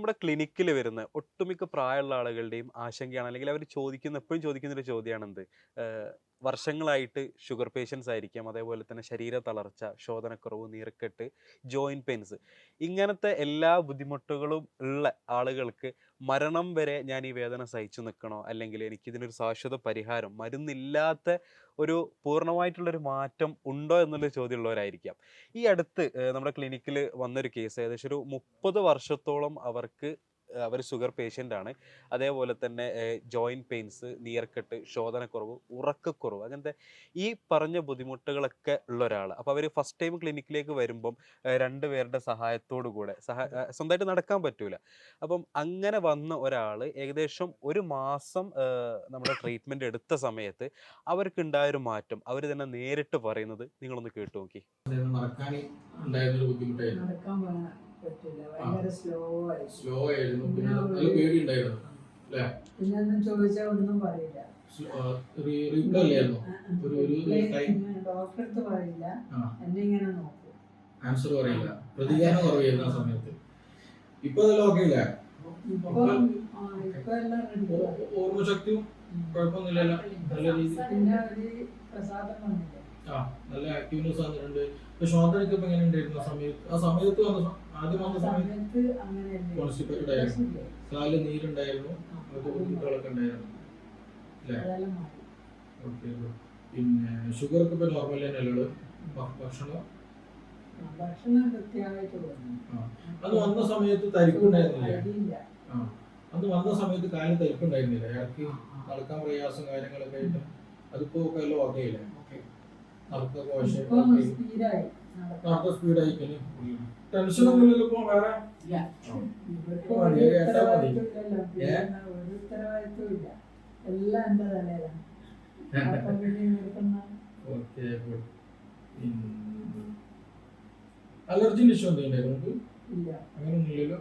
നമ്മുടെ ക്ലിനിക്കിൽ വരുന്ന ഒട്ടുമിക്ക പ്രായമുള്ള ആളുകളുടെയും ആശങ്കയാണ് അല്ലെങ്കിൽ അവർ എപ്പോഴും ചോദിക്കുന്ന ഒരു ചോദ്യമാണ് എന്ത് വർഷങ്ങളായിട്ട് ഷുഗർ പേഷ്യൻസ് ആയിരിക്കാം, അതേപോലെ തന്നെ ശരീര തളർച്ച, ശോധനക്കുറവ്, നീർക്കെട്ട്, ജോയിന്റ് പെയിൻസ്, ഇങ്ങനത്തെ എല്ലാ ബുദ്ധിമുട്ടുകളും ഉള്ള ആളുകൾക്ക് മരണം വരെ ഞാൻ ഈ വേദന സഹിച്ചു നിൽക്കണോ, അല്ലെങ്കിൽ എനിക്കിതിനൊരു ശാശ്വത പരിഹാരം, മരുന്നില്ലാത്ത ഒരു പൂർണ്ണമായിട്ടുള്ളൊരു മാറ്റം ഉണ്ടോ എന്നുള്ളൊരു ചോദ്യമുള്ളവരായിരിക്കാം. ഈ അടുത്ത് നമ്മുടെ ക്ലിനിക്കിൽ വന്നൊരു കേസ്, ഏകദേശം ഒരു 30 വർഷത്തോളം അവർ ഷുഗർ പേഷ്യൻ്റ് ആണ്. അതേപോലെ തന്നെ ജോയിൻറ്റ് പെയിൻസ്, നീർക്കെട്ട്, ശോധനക്കുറവ്, ഉറക്കക്കുറവ്, അങ്ങനത്തെ ഈ പറഞ്ഞ ബുദ്ധിമുട്ടുകളൊക്കെ ഉള്ള ഒരാൾ. അപ്പോൾ അവർ ഫസ്റ്റ് ടൈം ക്ലിനിക്കിലേക്ക് വരുമ്പം രണ്ട് പേരുടെ സഹായത്തോടു കൂടെ സ്വന്തമായിട്ട് നടക്കാൻ പറ്റൂല. അപ്പം അങ്ങനെ വന്ന ഒരാൾ ഏകദേശം ഒരു മാസം നമ്മുടെ ട്രീറ്റ്മെൻറ്റ് എടുത്ത സമയത്ത് അവർക്കുണ്ടായൊരു മാറ്റം അവർ തന്നെ നേരിട്ട് പറയുന്നത് നിങ്ങളൊന്ന് കേട്ടു നോക്കി. നടക്കാൻ ഉണ്ടായിരുന്നൊരു ബുദ്ധിമുട്ടായിരുന്നു. നടക്കാൻ പറ്റില്ല, ഭയങ്കര സ്ലോ ആയിരുന്നു. പിന്നെ നല്ല പേടി ഉണ്ടായിരുന്നു അല്ലേ? പിന്നെ ഒന്നും ചോദിച്ചാൽ ഒന്നും പറയില്ല. ഡോക്ടർ അടുത്ത് പറയില്ല, എന്നെ ഇങ്ങനെ നോക്കും, ആൻസർ പറയില്ല, പ്രതികരണം കുറവായിരുന്നു ആ സമയത്ത്. ഇപ്പൊ അതെല്ലാം ഓക്കെ ഇല്ല, ഇപ്പൊ എല്ലാം ഓർമ്മശക്തിയും കുഴപ്പമൊന്നുമില്ലല്ലോ, നല്ല രീതി. പിന്നെ ഒരു പ്രസാദം വന്നില്ല, നല്ല ആക്റ്റീവ്നെസ് വന്നിട്ടുണ്ട്. ശോധനയ്ക്ക് ഇപ്പൊ എങ്ങനെ ഉണ്ടായിരുന്നു ആ സമയത്ത് ആദ്യം വന്ന സമയത്ത് കോൺസ്റ്റിപ്പേറ്റഡ് ആയിരുന്നു, കാലില് നീരുണ്ടായിരുന്നു, അങ്ങനത്തെ ബുദ്ധിമുട്ടുകളൊക്കെ ഉണ്ടായിരുന്നു അല്ലേ? ഓക്കെ. പിന്നെ ഷുഗർ ഒക്കെ ഇപ്പൊ നോർമൽ തന്നെയല്ലേ? ഭക്ഷണം കൃത്യമായിട്ട് അത് വന്ന സമയത്ത് തരിപ്പുണ്ടായിരുന്നില്ല? അന്ന് വന്ന സമയത്ത് കാലിൽ തരിപ്പുണ്ടായിരുന്നില്ല, ഇടയ്ക്ക് നടക്കാൻ പ്രയാസം കാര്യങ്ങളൊക്കെ ആയിട്ട്. അതിപ്പോ എല്ലാം ഓക്കെ ഇല്ലേ? സ്പീഡായി. ടെൻഷൻ ഒന്നുമില്ലല്ലോ ഇപ്പൊ വേറെ? അലർജിന്റെ ഇഷ്യൂ എന്തെങ്കിലും നമുക്ക് അങ്ങനെയൊന്നുമില്ലല്ലോ?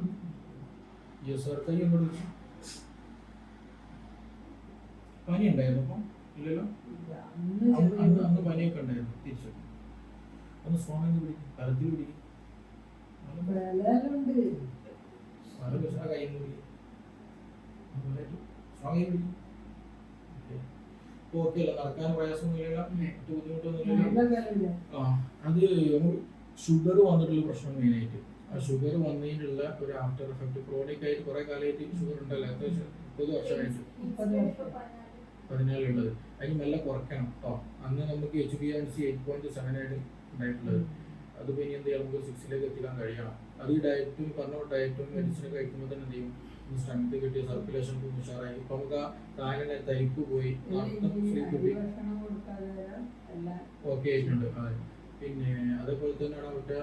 പനി ഉണ്ടായിരുന്നു അപ്പൊ? ഇല്ലല്ലോ, അന്ന് പനിയൊക്കെ ഉണ്ടായിരുന്നു. തിരിച്ചു ഒന്ന് സ്ട്രോങ് ആയി പിടിക്കും, കരത്തിൽ പിടിക്കും, കയ്യിൽ പിടിക്കും, സ്ട്രോങ് ആയി പിടിക്കും. ഓക്കെ അല്ല, നടക്കാൻ പ്രയാസമൊന്നുമില്ല, മറ്റു ബുദ്ധിമുട്ടൊന്നുമില്ല. അത് ഷുഗർ വന്നിട്ടുള്ള പ്രശ്നം മെയിനായിട്ട്. ആ ഷുഗർ വന്നതിനുള്ള ഒരു ആഫ്റ്റർ എഫക്ട് ക്രോണിക് ആയിട്ട് കുറെ കാലമായിട്ട് ഷുഗർ ഉണ്ടല്ലോ, അത്യാവശ്യം 30 വർഷമായിട്ട് 14 ഉള്ളത്. അതിന് മെല്ലെ കുറയ്ക്കണം കേട്ടോ. അന്ന് നമുക്ക് HbA1c 8.7 ആയിട്ട് ഉണ്ടായിട്ടുള്ളത്. അതിപ്പോ ഇനി എന്ത് ചെയ്യാം, നമുക്ക് 6 എത്തിക്കാൻ കഴിയണം. അത് ഈ ഡയറ്റും പറഞ്ഞ ഡയറ്റും മെഡിസിനും കഴിക്കുമ്പോൾ തന്നെ എന്ത് ചെയ്യും, സ്ട്രെങ്ത് കിട്ടിയ സർക്കുലേഷൻ ഉഷാറായി. ഇപ്പൊ നമുക്ക് ആ കാലിന് തരിപ്പ് പോയി, ഓക്കെ ആയിട്ടുണ്ട്. അതെ. പിന്നെ അതേപോലെ തന്നെയാണ് അവരുടെ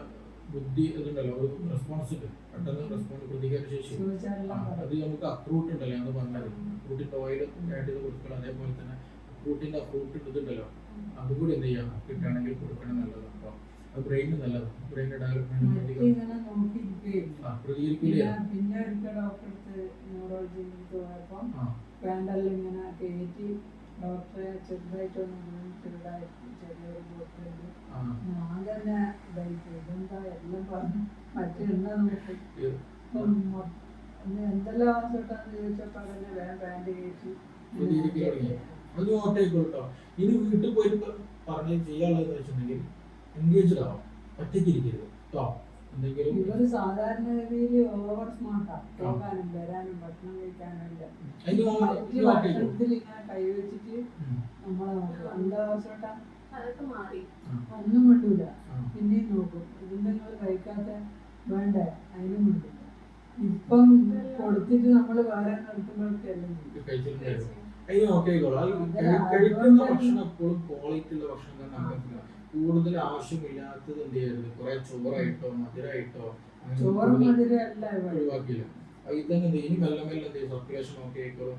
ബുദ്ധി ഇതുണ്ടല്ലോ, ഒരു റെസ്പോൺസ് ഉണ്ട്, പെട്ടെന്ന് റെസ്പോണ്ട്, പ്രതികരണ ശേഷി. അത് നമുക്ക് അക്രൂട്ട് ഉണ്ടല്ലോ എന്ന് പറഞ്ഞത്, അക്രൂട്ടിന്റെ ഓയിൽ ആഡ് ചെയ്ത് കൊടുക്കണം. അതേപോലെ തന്നെ അക്രൂട്ടിന്റെ ഫ്രൂട്ട് ഇതുണ്ടല്ലോ, അതുകൂടി എന്ത് ചെയ്യാം, കിട്ടുകയാണെങ്കിൽ കൊടുക്കണം, നല്ലതാണ് കേട്ടോ. അത് ബ്രെയിന് നല്ലതാണ്, ബ്രെയിൻ ഡെവലപ്മെന്റ് പ്രതികരിക്കില്ല. പിന്നെ ഒരിക്കൽ ഡോക്ടറെ ന്യൂറോളജിയിൽ പോയപ്പോ വേണ്ടല്ലോ ഇങ്ങനെ കയറ്റി ഡോക്ടറെ ചെറിയൊരു ബോട്ടിലുണ്ട്, ഞാൻ തന്നെ ഇതെന്താ എല്ലാം പറഞ്ഞു മറ്റെന്താ നോക്കും, എന്തെല്ലാം ആവശ്യമായിട്ടാന്ന് ചോദിച്ചപ്പോ തന്നെ വേഗം ബാൻഡ് കയറ്റി. അത് ഓട്ടായിക്കോട്ടോ. ഇനി വീട്ടിൽ പോയിട്ട് പറഞ്ഞ് ചെയ്യാനുള്ളതെന്ന് വെച്ചിട്ടുണ്ടെങ്കിൽ എൻഗേജ്ഡ് ആവാം, ഒറ്റയ്ക്ക് ഇരിക്കരുത് കേട്ടോ. എന്തെങ്കിലും ഇവര് സാധാരണ രീതിയിൽ ഓവർ സ്മാർട്ടാ, പോകാനും വരാനും ഭക്ഷണം കഴിക്കാനും ഭക്ഷണത്തിൽ ഇങ്ങനെ കൈവച്ചിട്ട് നമ്മളെ നോക്കും, എന്താ ആവശ്യമായിട്ടാ ഒന്നും വേണ്ടൂല, പിന്നെയും നോക്കും, ഇതിന്റെ കഴിക്കാത്ത വേണ്ടേ, അതിനും വേണ്ടില്ല. ഇപ്പം കൊടുത്തിട്ട് നമ്മള് വേറെ നടത്തുമ്പോഴൊക്കെയല്ലേ കഴിക്കുന്ന ഭക്ഷണം എപ്പോഴും ക്വാളിറ്റി ഉള്ള ഭക്ഷണം തന്നെ ആക്കുക. കൂടുതൽ ആവശ്യമില്ലാത്തത് എന്ത് ചെയ്യരുത്, കുറെ ചോറായിട്ടോ മധുരമായിട്ടോ ഒഴിവാക്കില്ല. ഇതന്നെ ഇനി മെല്ലെ മെല്ലെ എന്ത് ചെയ്യും, സർക്കുലേഷൻ ഓക്കെ ആയിക്കോളും.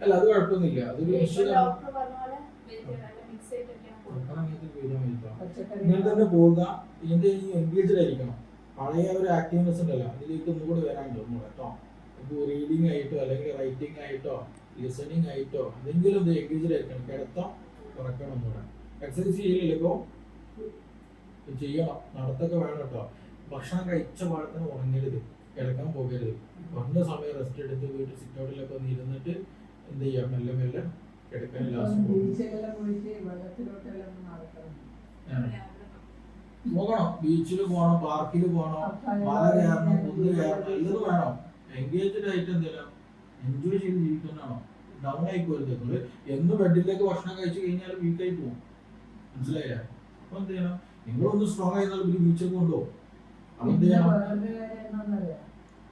അല്ല അത് കുഴപ്പമൊന്നുമില്ല, അതൊരു ഇങ്ങനെ തന്നെ പോവുക. ഇതിന്റെ ഈ എൻഗേജ്ഡ് ആയിരിക്കണം, പഴയ ഒരു ആക്റ്റീവ്നെസ് ഉണ്ടല്ലോ അതിലേക്ക് ഒന്നുകൂടി വരാനുണ്ട് ഒന്നുകൂടെ കേട്ടോ. ഇപ്പോൾ റീഡിങ് ആയിട്ടോ അല്ലെങ്കിൽ റൈറ്റിംഗ് ആയിട്ടോ ലിസണിങ് ആയിട്ടോ എന്തെങ്കിലും എൻഗേജ്ഡ് ആയിരിക്കണം. കിടത്തം കുറക്കണം ഒന്നുകൂടെ. എക്സസൈസ് ചെയ്യില്ലല്ലോ ഇപ്പോൾ? ചെയ്യണം, നടത്തൊക്കെ വേണം കേട്ടോ. ഭക്ഷണം കഴിച്ച പാടത്തിന് ഉറങ്ങരുത്, കിടക്കാൻ പോകരുത്. കുറഞ്ഞ സമയം റെസ്റ്റ് എടുത്ത് വീട്ടിൽ സിറ്റൗട്ടിലൊക്കെ ഒന്ന് ഇരുന്നിട്ട് എന്ത് ചെയ്യാം, മെല്ലെ മെല്ലെ കിടക്കാൻ ലാസ്റ്റ് പോകണം. ബീച്ചിൽ പോകണം, പാർക്കിൽ പോകണം, മല കയറണം, കുന്ന് കയറണം, എല്ലതും വേണം. എൻഗേജ്ഡ് ആയിട്ട് എന്തെല്ലാം എൻജോയ് ചെയ്ത് ജീവിക്കുന്നതാണോ. ഡൗൺ ആയി പോയത് നിങ്ങൾ എന്ന് ബെഡിലേക്ക് ഭക്ഷണം കഴിച്ചു കഴിഞ്ഞാൽ വീക്കായി പോകും. മനസ്സിലായില്ല? അപ്പൊ എന്ത് ചെയ്യണം, നിങ്ങളൊന്ന് സ്ട്രോങ് ആയിരുന്നാൽ ബീച്ചൊക്കെ കൊണ്ടുപോകും. അപ്പൊ എന്ത് ചെയ്യണം,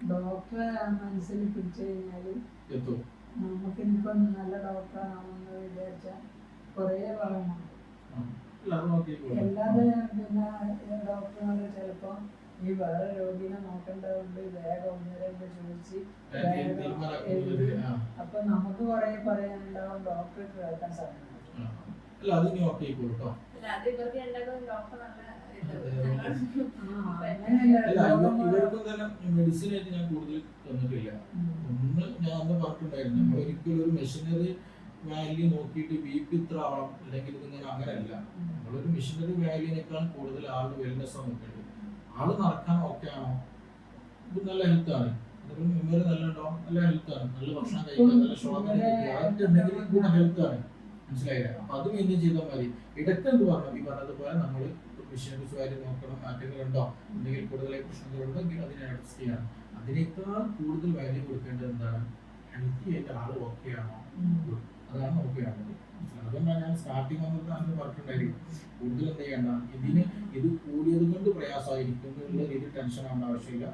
ഡോക്ടറെ മനസ്സിൽ പിടിച്ചു കഴിഞ്ഞാല് എത്തും. നമുക്കിനിപ്പോ നല്ല ഡോക്ടറാണെന്ന് വിചാരിച്ചാൽ കുറേ പറയണം. അല്ലാതെ പിന്നെ ഡോക്ടർമാര് ചിലപ്പോ ഈ വേറെ രോഗിനെ നോക്കേണ്ടതുകൊണ്ട് വേഗം ഒന്നിരണ്ട് ചോദിച്ച് അപ്പൊ നമുക്ക് കുറെ പറയാനുണ്ടാവും, ഡോക്ടർക്ക് കേൾക്കാൻ സാധിക്കും. അല്ല അത് നീ ഓക്കെ ആയിക്കോളൂ കേട്ടോ. ഇവർക്കും തന്നെ മെഡിസിൻ ആയിട്ട് ഞാൻ കൂടുതൽ തന്നിട്ടില്ല. ഒന്ന് ഞാൻ അന്ന് പറഞ്ഞിട്ടുണ്ടായിരുന്നു, നമ്മൾ ഒരിക്കലും ഒരു മെഷീനറി വാല്യൂ നോക്കിയിട്ട് ബി.പി ഇത്ര ആവണം അല്ലെങ്കിൽ ഇതിങ്ങനെ അങ്ങനെയല്ല. നമ്മളൊരു മെഷീനറി വാല്യൂനേക്കാൾ കൂടുതൽ ആളുടെ വെൽനെസ് നോക്കേണ്ടത്. ആള് നടക്കാൻ ഓക്കെ ആണോ, ഇത് നല്ല ഹെൽത്ത് ആണ്, മെമ്മറി നല്ല ഉണ്ടോ, നല്ല ഹെൽത്ത് ആണ്, നല്ല ഭക്ഷണം കഴിക്കാൻ, നല്ല ശ്വാസം അതൊക്കെ കൂടെ ഹെൽത്ത് ആണ്. മനസ്സിലായില്ല? അപ്പൊ അത് മെയിൻറ്റെയിൻ ചെയ്താൽ മതി. ഇടയ്ക്ക് എന്ത് പറഞ്ഞു, ഈ പറഞ്ഞതുപോലെ നമ്മൾ മെഷീനറി വാല്യൂ നോക്കണം, മാറ്റങ്ങളുണ്ടോ, എന്തെങ്കിലും കൂടുതലായി പ്രശ്നങ്ങളുണ്ടോ എങ്കിൽ അതിനെ അഡ്ജസ്റ്റ് ചെയ്യണം. അതിനേക്കാൾ കൂടുതൽ വാല്യൂ കൊടുക്കേണ്ടത് എന്താണ്, ഹെൽത്തി ആയിട്ട് ആള് ഓക്കെ ആണോ, അതാണ് ഓക്കെ ആണത്. അതുകൊണ്ടാണ് ഞാൻ സ്റ്റാർട്ടിങ് വന്നത് അന്ന് പറഞ്ഞിട്ടുണ്ടായിരിക്കും, കൂടുതൽ എന്ത് ചെയ്യണ്ട, ഇത് കൂടിയത് കൊണ്ട് പ്രയാസമായിരിക്കും എന്നുള്ള രീതിയിൽ ടെൻഷൻ ആവേണ്ട ആവശ്യമില്ല.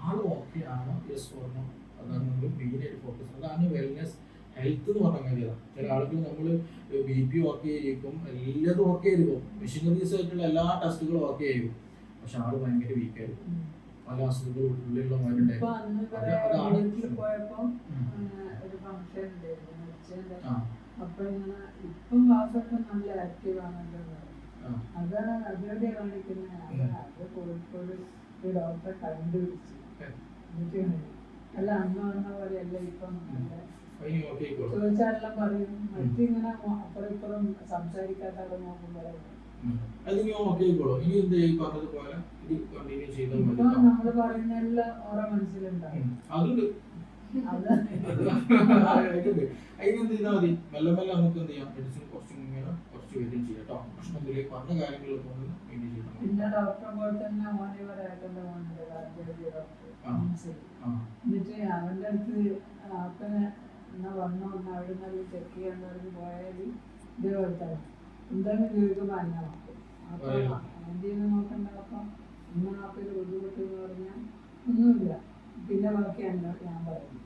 ആള് ഓക്കെ ആണോ, യെസ് ഓർണോ, അതാണ് നമ്മൾ മെയിനായിട്ട് ഫോക്കസ്. അതാണ് വെൽനെസ് ഹെൽത്ത് എന്ന് പറഞ്ഞ കാര്യമാണ്. ചില ആളുകൾ നമ്മൾ ബി.പി ഓക്കെ ആയിരിക്കും, എല്ലാതും ഓക്കെ ആയിരിക്കും, മെഷീനറീസ് ആയിട്ടുള്ള എല്ലാ ടെസ്റ്റുകളും ഓക്കെ ആയിരിക്കും, പക്ഷെ ആള് ഭയങ്കര വീക്കായിരിക്കും, പല അസുഖങ്ങളും ഉള്ളിലുള്ളവരുണ്ടായിരിക്കും. അപ്പൊ ഇങ്ങനെ ഇപ്പം ക്ലാസ്സൊക്കെ നല്ല ആക്റ്റീവ് ആണല്ലോ. അതാണ് അതിലൂടെ കാണിക്കുന്നത്. അത് കോഴിക്കോട് ഒരു ഡോക്ടറെ കണ്ടുപിടിച്ചു അല്ല അന്ന് പറഞ്ഞ പോലെയല്ല ഇപ്പം ചോദിച്ചാലെല്ലാം പറയും. മറ്റിങ്ങനെ അപ്പുറം ഇപ്പുറം സംസാരിക്കാത്ത ആളെ നോക്കുമ്പോഴേ ഇപ്പൊ നമ്മള് പറയുന്നതെല്ലാം ഓരോ മനസ്സിലുണ്ടാവും. അതിനെന്ത് ചെയ്താൽ മതി, മെല്ലെ മെല്ലെ നമുക്ക് എന്ത് ചെയ്യാം, മെഡിസിൻ കുറച്ച് വരികയും ചെയ്യാം കേട്ടോ. ഭക്ഷണത്തില് പറഞ്ഞ കാര്യങ്ങളൊക്കെ ഒന്ന് മെയിൻറ്റെയിൻ ചെയ്യണം. പിന്നെ ഡോക്ടറെ പോലെ തന്നെ ഓനിവരായിട്ടുണ്ട് പോകണ്ടത് എന്നിട്ട് അവന്റെ അടുത്ത് ആക്കനെ എന്നാ വന്നോ ഒന്ന് അവിടെ നിന്ന് ചെക്ക് ചെയ്യാൻ പോയാൽ ഇതേപോലെ തന്നെ എന്താണ് ചോദിക്കുമ്പോൾ അന്ന നോക്കും. അപ്പൊ ആന്റീനെ നോക്കണ്ട. അപ്പൊ ഇന്ന ആപ്പിൽ ബുദ്ധിമുട്ട് എന്ന് പറഞ്ഞാൽ ഒന്നുമില്ല, പിന്നെ ബാക്കി ഞാൻ പറയുന്നു.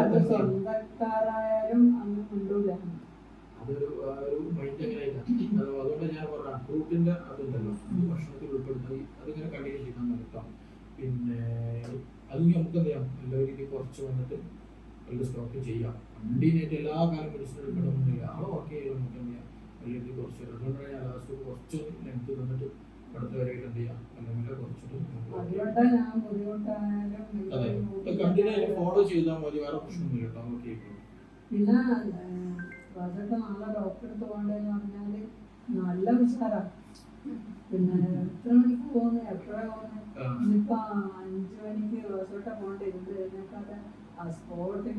അത് സ്വന്തക്കാരായാലും അന്ന് കൊണ്ടൂല. അതൊരു മൈൻഡ് എങ്ങനെയായിട്ടാണ്. അതുകൊണ്ട് ഞാൻ പറഞ്ഞ ഫ്രൂട്ടിന്റെ അതുണ്ടല്ലോ, ഭക്ഷണത്തിൽ ഉൾപ്പെടുത്തി അതിങ്ങനെ കണ്ടിന്യൂ ചെയ്താൽ മതി കേട്ടോ. പിന്നെ അത് നമുക്ക് എന്ത് ചെയ്യാം, എല്ലാവരും കുറച്ച് വന്നിട്ട് വലിയ സ്റ്റോക്ക് ചെയ്യാം. കണ്ടിന്യൂട്ട് എല്ലാ കാലം മെഡിസിൻ എടുക്കണമെന്നില്ല. ആളെ വർക്ക് ചെയ്യാൻ നമുക്ക് എന്ത് ചെയ്യാം, വലിയ കുറച്ച്. അതുകൊണ്ടാണ് ഞാൻ ലാസ്റ്റ് കുറച്ച് ലെങ്ത് തന്നിട്ട് അടുത്ത വരെയായിട്ട് എന്ത് ചെയ്യാം, അല്ലെങ്കിൽ കുറച്ചിട്ട് അതെ കണ്ടിന്യൂ ഫോളോ ചെയ്താൽ മതി, വേറെ പ്രശ്നമൊന്നുമില്ല കേട്ടോ. ഓക്കെ. പിന്നെ അതൊക്കെ നാളെ ഡോക്ടറെ അടുത്ത് പോകണ്ടെന്ന് പറഞ്ഞാല് നല്ല ഉഷാറാണ്. പിന്നെ എത്ര മണിക്ക് പോകുന്നു, എപ്പോഴാ പോകുന്നു, ഇനിയിപ്പോ 5 മണിക്ക് ദിവസോട്ടെ പോകണ്ട ഇരുന്ന് കഴിഞ്ഞാൽ ആ സ്പോട്ടിൽ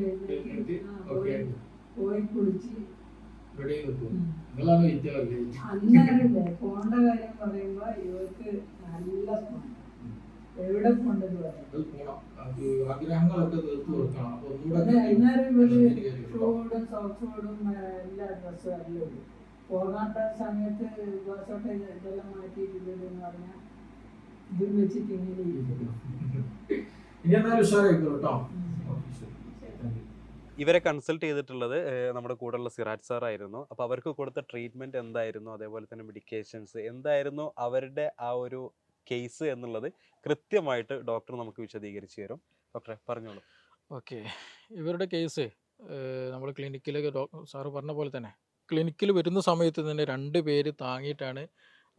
പോയി കുളിച്ച് അന്നേരമില്ലേ പോണ്ട കാര്യം പറയുമ്പോ ഇവർക്ക് നല്ല എവിടെ പോണ്ടത് അന്നേരം ഇവര് ഷൂടും സോക്സോടും എല്ലാ ഡ്രസ്സും എല്ലാം ഇടും. പോകാത്ത സമയത്ത് ദിവസോട്ടെ ഇതെല്ലാം മാറ്റിയിട്ടില്ലെന്ന് പറഞ്ഞാൽ ഇത് വെച്ചിട്ട് ഇങ്ങനെ ഇവരെ കൺസൾട്ട് ചെയ്തിട്ടുള്ളത് നമ്മുടെ കൂടെയുള്ള സിറാജ് സാർ ആയിരുന്നു. അപ്പോൾ അവർക്ക് കൊടുത്ത ട്രീറ്റ്മെൻറ്റ് എന്തായിരുന്നു, അതേപോലെ തന്നെ മെഡിക്കേഷൻസ് എന്തായിരുന്നു, അവരുടെ ആ ഒരു കേസ് എന്നുള്ളത് കൃത്യമായിട്ട് ഡോക്ടർ നമുക്ക് വിശദീകരിച്ച് തരും. ഡോക്ടറെ പറഞ്ഞോളൂ. ഓക്കെ, ഇവരുടെ കേസ് നമ്മൾ ക്ലിനിക്കിലേക്ക് സാറ് പറഞ്ഞ പോലെ തന്നെ ക്ലിനിക്കിൽ വരുന്ന സമയത്ത് തന്നെ 2 പേര് താങ്ങിയിട്ടാണ്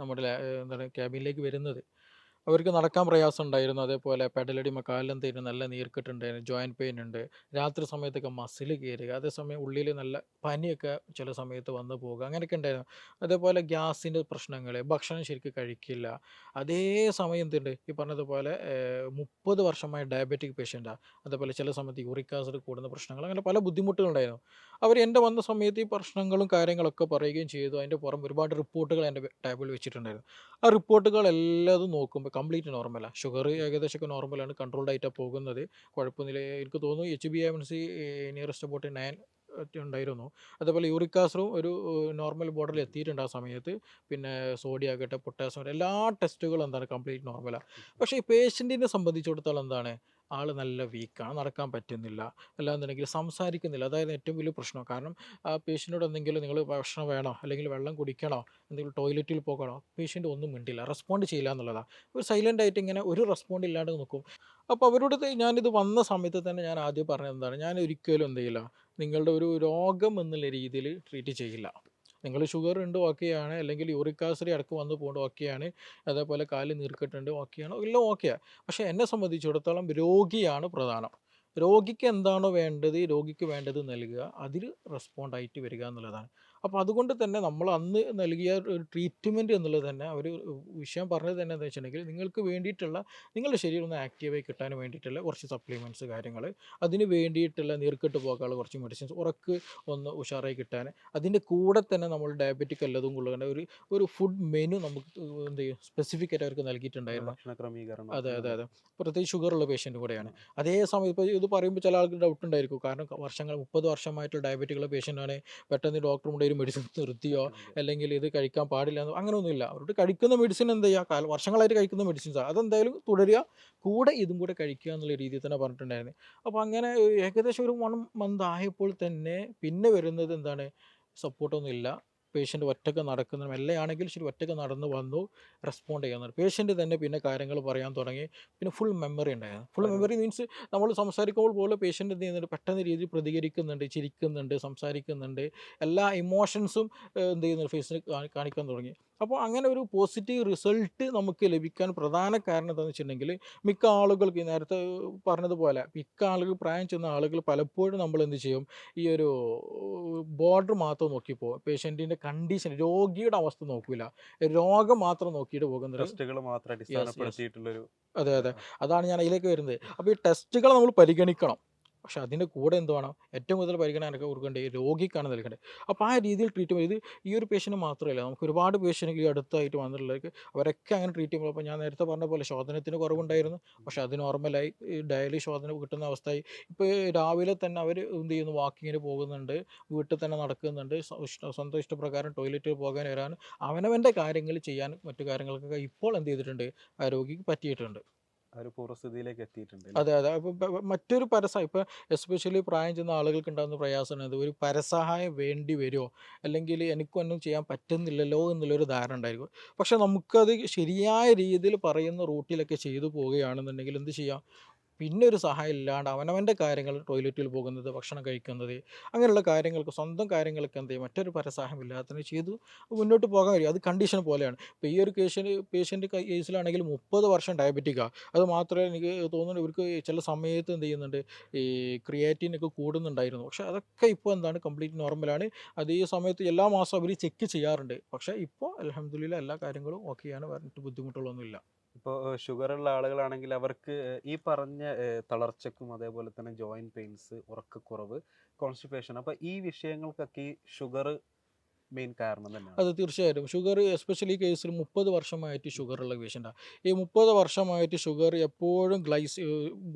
നമ്മുടെ എന്താണ് ക്യാബിനിലേക്ക് വരുന്നത്. അവർക്ക് നടക്കാൻ പ്രയാസം ഉണ്ടായിരുന്നു. അതേപോലെ പെടലടി കാലിലും തീരെ നല്ല നീർക്കെട്ടുണ്ടായിരുന്നു. ജോയിൻറ്റ് പെയിൻ ഉണ്ട്. രാത്രി സമയത്തൊക്കെ മസിൽ കയറുക. അതേസമയം ഉള്ളിൽ നല്ല പനിയൊക്കെ ചില സമയത്ത് വന്ന് പോവുക. അങ്ങനെയൊക്കെ ഉണ്ടായിരുന്നു. അതേപോലെ ഗ്യാസിൻ്റെ പ്രശ്നങ്ങൾ, ഭക്ഷണം ശരിക്കും കഴിക്കില്ല. അതേ സമയം എന്തുണ്ട് ഈ പറഞ്ഞതുപോലെ 30 വർഷമായ ഡയബറ്റിക് പേഷ്യൻ്റാണ്. അതേപോലെ ചില സമയത്ത് യൂറിക് ആസിഡ് കൂടുന്ന പ്രശ്നങ്ങൾ, അങ്ങനെ പല ബുദ്ധിമുട്ടുകളുണ്ടായിരുന്നു. അവർ എൻ്റെ വന്ന സമയത്ത് ഈ പ്രശ്നങ്ങളും കാര്യങ്ങളൊക്കെ പറയുകയും ചെയ്തു. അതിൻ്റെ പുറം ഒരുപാട് റിപ്പോർട്ടുകൾ എൻ്റെ ടേബിളിൽ വെച്ചിട്ടുണ്ടായിരുന്നു. ആ റിപ്പോർട്ടുകൾ എല്ലാതും നോക്കുമ്പോൾ കംപ്ലീറ്റ് നോർമലാണ്. ഷുഗർ ഏകദേശമൊക്കെ നോർമലാണ്, കൺട്രോൾഡ് ആയിട്ടാണ് പോകുന്നത്. കുഴപ്പമൊന്നുമില്ല. എനിക്ക് തോന്നുന്നു HbA1c നിയറസ്റ്റ് അബൌട്ട് 9 ഒക്കെ ഉണ്ടായിരുന്നു. അതേപോലെ യൂറിക് ആസിഡും ഒരു നോർമൽ ബോർഡറിൽ എത്തിയിട്ടുണ്ട് ആ സമയത്ത്. പിന്നെ സോഡിയം ആകട്ടെ, പൊട്ടാസ്യം ആകട്ടെ, എല്ലാ ടെസ്റ്റുകളും എന്താണ് കംപ്ലീറ്റ് നോർമലാണ്. പക്ഷേ ഈ പേഷ്യൻറ്റിനെ സംബന്ധിച്ചിടത്തോളം എന്താണ്, ആൾ നല്ല വീക്കാണ്, നടക്കാൻ പറ്റുന്നില്ല, അല്ലാന്നുണ്ടെങ്കിൽ സംസാരിക്കുന്നില്ല. അതായത് ഏറ്റവും വലിയ പ്രശ്നം. കാരണം ആ പേഷ്യൻറ്റിനോട് എന്തെങ്കിലും നിങ്ങൾ ഭക്ഷണം വേണോ അല്ലെങ്കിൽ വെള്ളം കുടിക്കണോ എന്തെങ്കിലും ടോയ്ലറ്റിൽ പോകണോ, പേഷ്യൻ്റ് ഒന്നും മിണ്ടില്ല, റെസ്പോണ്ട് ചെയ്യില്ല എന്നുള്ളതാണ്. ഒരു സൈലൻ്റ് ആയിട്ട് ഇങ്ങനെ ഒരു റെസ്പോണ്ട് ഇല്ലാണ്ട് നിൽക്കും. അപ്പോൾ അവരോട് ഞാനിത് വന്ന സമയത്ത് തന്നെ ഞാൻ ആദ്യം പറഞ്ഞത് എന്താണ്, ഞാൻ ഒരിക്കലും എന്ത് ചെയ്യില്ല, നിങ്ങളുടെ ഒരു രോഗം എന്നുള്ള രീതിയിൽ ട്രീറ്റ് ചെയ്യില്ല. നിങ്ങൾ ഷുഗർ ഉണ്ട് ഓക്കെയാണ്, അല്ലെങ്കിൽ യൂറിക് ആസിഡ് ഇടക്ക് വന്ന് പോകുന്നത് ഓക്കെയാണ്, അതേപോലെ കാലിൽ നീർക്കെട്ടുണ്ട് ഓക്കെയാണ്, എല്ലാം ഓക്കെയാണ്. പക്ഷേ എന്നെ സംബന്ധിച്ചിടത്തോളം രോഗിയാണ് പ്രധാനം. രോഗിക്ക് എന്താണോ വേണ്ടത്, രോഗിക്ക് വേണ്ടത് നൽകുക, അതിൽ റെസ്പോണ്ടായിട്ട് വരിക എന്നുള്ളതാണ്. അപ്പോൾ അതുകൊണ്ട് തന്നെ നമ്മൾ അന്ന് നൽകിയ ഒരു ട്രീറ്റ്മെൻറ്റ് എന്നുള്ളത് തന്നെ ഒരു വിഷയം പറഞ്ഞത് തന്നെ എന്താ വെച്ചിട്ടുണ്ടെങ്കിൽ, നിങ്ങൾക്ക് വേണ്ടിയിട്ടുള്ള നിങ്ങളുടെ ശരീരം ഒന്ന് ആക്റ്റീവായി കിട്ടാൻ വേണ്ടിയിട്ടുള്ള കുറച്ച് സപ്ലിമെൻറ്റ്സ് കാര്യങ്ങൾ, അതിന് വേണ്ടിയിട്ടുള്ള നീർക്കെട്ട് പോകാനുള്ള കുറച്ച് മെഡിസിൻസ്, ഉറക്ക് ഒന്ന് ഉഷാറായി കിട്ടാൻ, അതിൻ്റെ കൂടെ തന്നെ നമ്മൾ ഡയബറ്റിക് എല്ലതും കൊള്ളുന്ന ഒരു ഫുഡ് മെനു നമുക്ക് എന്ത് ചെയ്യും സ്പെസിഫിക് ആയിട്ട് അവർക്ക് നൽകിയിട്ടുണ്ടായിരുന്നു. ഭക്ഷണ ക്രമീകരണം അതെ അതെ അങ്ങനെ. അതെ. പ്രത്യേകിച്ച് ഷുഗറുള്ള പേഷ്യൻ്റ് കൂടെയാണ്. അതേ സമയം ഇപ്പോൾ ഇത് പറയുമ്പോൾ ചില ആൾക്ക് ഡൗട്ട് ഉണ്ടായിരിക്കും. കാരണം വർഷങ്ങൾ 30 വർഷമായിട്ടുള്ള ഡയബറ്റിക്കുള്ള പേഷ്യൻ്റാണ്, പെട്ടെന്ന് ഡോക്ടർ കൊണ്ട് ഒരു മെഡിസിൻ നിർത്തിയോ അതെ. അല്ലെങ്കിൽ ഇത് കഴിക്കാൻ പാടില്ല എന്നോ അങ്ങനെയൊന്നുമില്ല. അവരോട് കഴിക്കുന്ന മെഡിസിൻ എന്ത് ചെയ്യുക, വർഷങ്ങളായിട്ട് കഴിക്കുന്ന മെഡിസിൻസാണ്, അതെന്തായാലും തുടരുക, കൂടെ ഇതും കൂടെ കഴിക്കുക എന്നുള്ള രീതിയിൽ തന്നെ പറഞ്ഞിട്ടുണ്ടായിരുന്നു. അപ്പോൾ അങ്ങനെ ഏകദേശം ഒരു 1 മന്ത് ആയപ്പോൾ തന്നെ പിന്നെ വരുന്നത് എന്താണ്, സപ്പോർട്ടൊന്നും ഇല്ല. പേഷ്യൻ്റ് ഒറ്റയ്ക്ക് നടക്കുന്ന മെല്ലെയാണെങ്കിൽ ശരി ഒറ്റയ്ക്ക് നടന്ന് വന്നു, റെസ്പോണ്ട് ചെയ്യുന്നുണ്ട്. പേഷ്യൻ്റ് തന്നെ പിന്നെ കാര്യങ്ങൾ പറയാൻ തുടങ്ങി. പിന്നെ ഫുൾ മെമ്മറി ഉണ്ടായിരുന്നു. ഫുൾ ഒരു മെമ്മറി മീൻസ് നമ്മൾ സംസാരിക്കുമ്പോൾ പോലും പേഷ്യൻ്റ് എന്ത് ചെയ്യുന്നുണ്ട്, പെട്ടെന്ന് രീതിയിൽ പ്രതികരിക്കുന്നുണ്ട്, ചിരിക്കുന്നുണ്ട്, സംസാരിക്കുന്നുണ്ട്. എല്ലാ ഇമോഷൻസും എന്ത് ചെയ്യുന്നുണ്ട്, ഫേസിൽ കാണിക്കാൻ തുടങ്ങി. അപ്പോൾ അങ്ങനെ ഒരു പോസിറ്റീവ് റിസൾട്ട് നമുക്ക് ലഭിക്കാൻ പ്രധാന കാരണം എന്താണെന്ന് വെച്ചിട്ടുണ്ടെങ്കിൽ, മിക്ക ആളുകൾക്ക് ഈ നേരത്തെ പറഞ്ഞതുപോലെ മിക്ക ആളുകൾ പ്രായം ചെന്ന ആളുകൾ പലപ്പോഴും നമ്മൾ എന്ത് ചെയ്യും, ഈ ഒരു ബോർഡർ മാത്രം നോക്കിപ്പോകും. പേഷ്യൻറ്റിൻ്റെ കണ്ടീഷൻ, രോഗിയുടെ അവസ്ഥ നോക്കില്ല, രോഗം മാത്രം നോക്കിയിട്ട് പോകുന്നൊരു. ടെസ്റ്റുകൾ മാത്രം യെസ് യെസ്. അടിസ്ഥാനപ്പെടുത്തിയിട്ടുള്ളൊരു അതെ ഇത്. അതെ. അതാണ് ഞാൻ അതിലേക്ക് വരുന്നത്. അപ്പോൾ ഈ ടെസ്റ്റുകൾ നമ്മൾ പരിഗണിക്കണം. പക്ഷേ അതിൻ്റെ കൂടെ എന്ത് വേണം, ഏറ്റവും കൂടുതൽ പരിഗണന ആർക്കാ കൊടുക്കേണ്ടത്, ഈ രോഗിക്കാണ് നൽകേണ്ടത്. അപ്പോൾ ആ രീതിയിൽ ട്രീറ്റ്മെൻറ്റ് ഇത് ഈ ഒരു പേഷ്യൻ്റ് മാത്രമല്ല, നമുക്ക് ഒരുപാട് പേഷ്യൻ്റ് ഈ അടുത്തായിട്ട് വന്നിട്ടുള്ളവർക്ക് അവരൊക്കെ അങ്ങനെ ട്രീറ്റ് ചെയ്യുമ്പോൾ, അപ്പോൾ ഞാൻ നേരത്തെ പറഞ്ഞ പോലെ ശോധനത്തിന് കുറവുണ്ടായിരുന്നു. പക്ഷേ അത് നോർമലായി, ഡെയിലി ശോധന കിട്ടുന്ന അവസ്ഥയായി. ഇപ്പോൾ രാവിലെ തന്നെ അവർ എന്ത് ചെയ്യുന്നു, വാക്കിങ്ങിന് പോകുന്നുണ്ട്, വീട്ടിൽ തന്നെ നടക്കുന്നുണ്ട്, സ്വന്തം ഇഷ്ടപ്രകാരം ടോയ്ലറ്റിൽ പോകാൻ വരാൻ, അവനവൻ്റെ കാര്യങ്ങൾ ചെയ്യാൻ, മറ്റു കാര്യങ്ങൾക്കൊക്കെ ഇപ്പോൾ എന്ത് ചെയ്തിട്ടുണ്ട്, ആ രോഗിക്ക് പറ്റിയിട്ടുണ്ട്. ആ ഒരു പൂർവ്വസ്ഥിതിയിലേക്ക് എത്തിയിട്ടുണ്ട് അല്ലേ? അതെ അതെ. അപ്പോൾ മറ്റൊരു ഇപ്പോൾ എസ്പെഷ്യലി പ്രായം ചെന്ന ആളുകൾക്ക് ഉണ്ടാകുന്ന പ്രയാസമാണത്. ഒരു പരസഹായം വേണ്ടി വരുമോ, അല്ലെങ്കിൽ എനിക്കൊന്നും ചെയ്യാൻ പറ്റുന്നില്ലല്ലോ എന്നുള്ളൊരു ധാരണ ഉണ്ടായിരിക്കും. പക്ഷേ നമുക്കത് ശരിയായ രീതിയിൽ പറയുന്ന റൂട്ടിലൊക്കെ ചെയ്തു പോവുകയാണെന്നുണ്ടെങ്കിൽ എന്ത് ചെയ്യാം, പിന്നെ ഒരു സഹായം ഇല്ലാണ്ട് അവനവൻ്റെ കാര്യങ്ങൾ, ടോയ്ലറ്റിൽ പോകുന്നത്, ഭക്ഷണം കഴിക്കുന്നത്, അങ്ങനെയുള്ള കാര്യങ്ങൾക്ക്, സ്വന്തം കാര്യങ്ങളൊക്കെ എന്ത് ചെയ്യും, മറ്റൊരു പരസഹായം ഇല്ലാതെ ചെയ്ത് മുന്നോട്ട് പോകാൻ കഴിയും. അത് കണ്ടീഷൻ പോലെയാണ്. ഇപ്പോൾ ഈ ഒരു പേഷ്യൻ്റ് കേസിലാണെങ്കിൽ 30 വർഷം ഡയബറ്റിക്കാണ്. അത് മാത്രമല്ല, എനിക്ക് തോന്നുന്നു ഇവർക്ക് ചില സമയത്ത് എന്ത് ചെയ്യുന്നുണ്ട്, ഈ ക്രിയാറ്റിനൊക്കെ കൂടുന്നുണ്ടായിരുന്നു. പക്ഷേ അതൊക്കെ ഇപ്പോൾ എന്താണ് കംപ്ലീറ്റ് നോർമലാണ്. അത് ഈ സമയത്ത് എല്ലാ മാസവും അവർ ചെക്ക് ചെയ്യാറുണ്ട്. പക്ഷേ ഇപ്പോൾ അൽഹംദുലില്ലാ എല്ലാ കാര്യങ്ങളും ഓക്കെയാണ്, പറഞ്ഞിട്ട് ബുദ്ധിമുട്ടുകളൊന്നുമില്ല. ഇപ്പോൾ ഷുഗറുള്ള ആളുകളാണെങ്കിൽ അവർക്ക് ഈ പറഞ്ഞ തളർച്ചക്കും അതേപോലെ തന്നെ ജോയിൻറ്റ് പെയിൻസ്, ഉറക്കക്കുറവ്, കോൺസ്റ്റിപ്പേഷൻ, അപ്പോൾ ഈ വിഷയങ്ങൾക്കൊക്കെ ഈ ഷുഗർ മെയിൻ കാരണം തന്നെയാണ്. അത് തീർച്ചയായിട്ടും. ഷുഗർ എസ്പെഷ്യലി ഈ കേസിൽ 30 വർഷമായിട്ട് ഷുഗറുള്ള പേഷ്യൻ്റാണ്. ഈ 30 വർഷമായിട്ട് ഷുഗർ എപ്പോഴും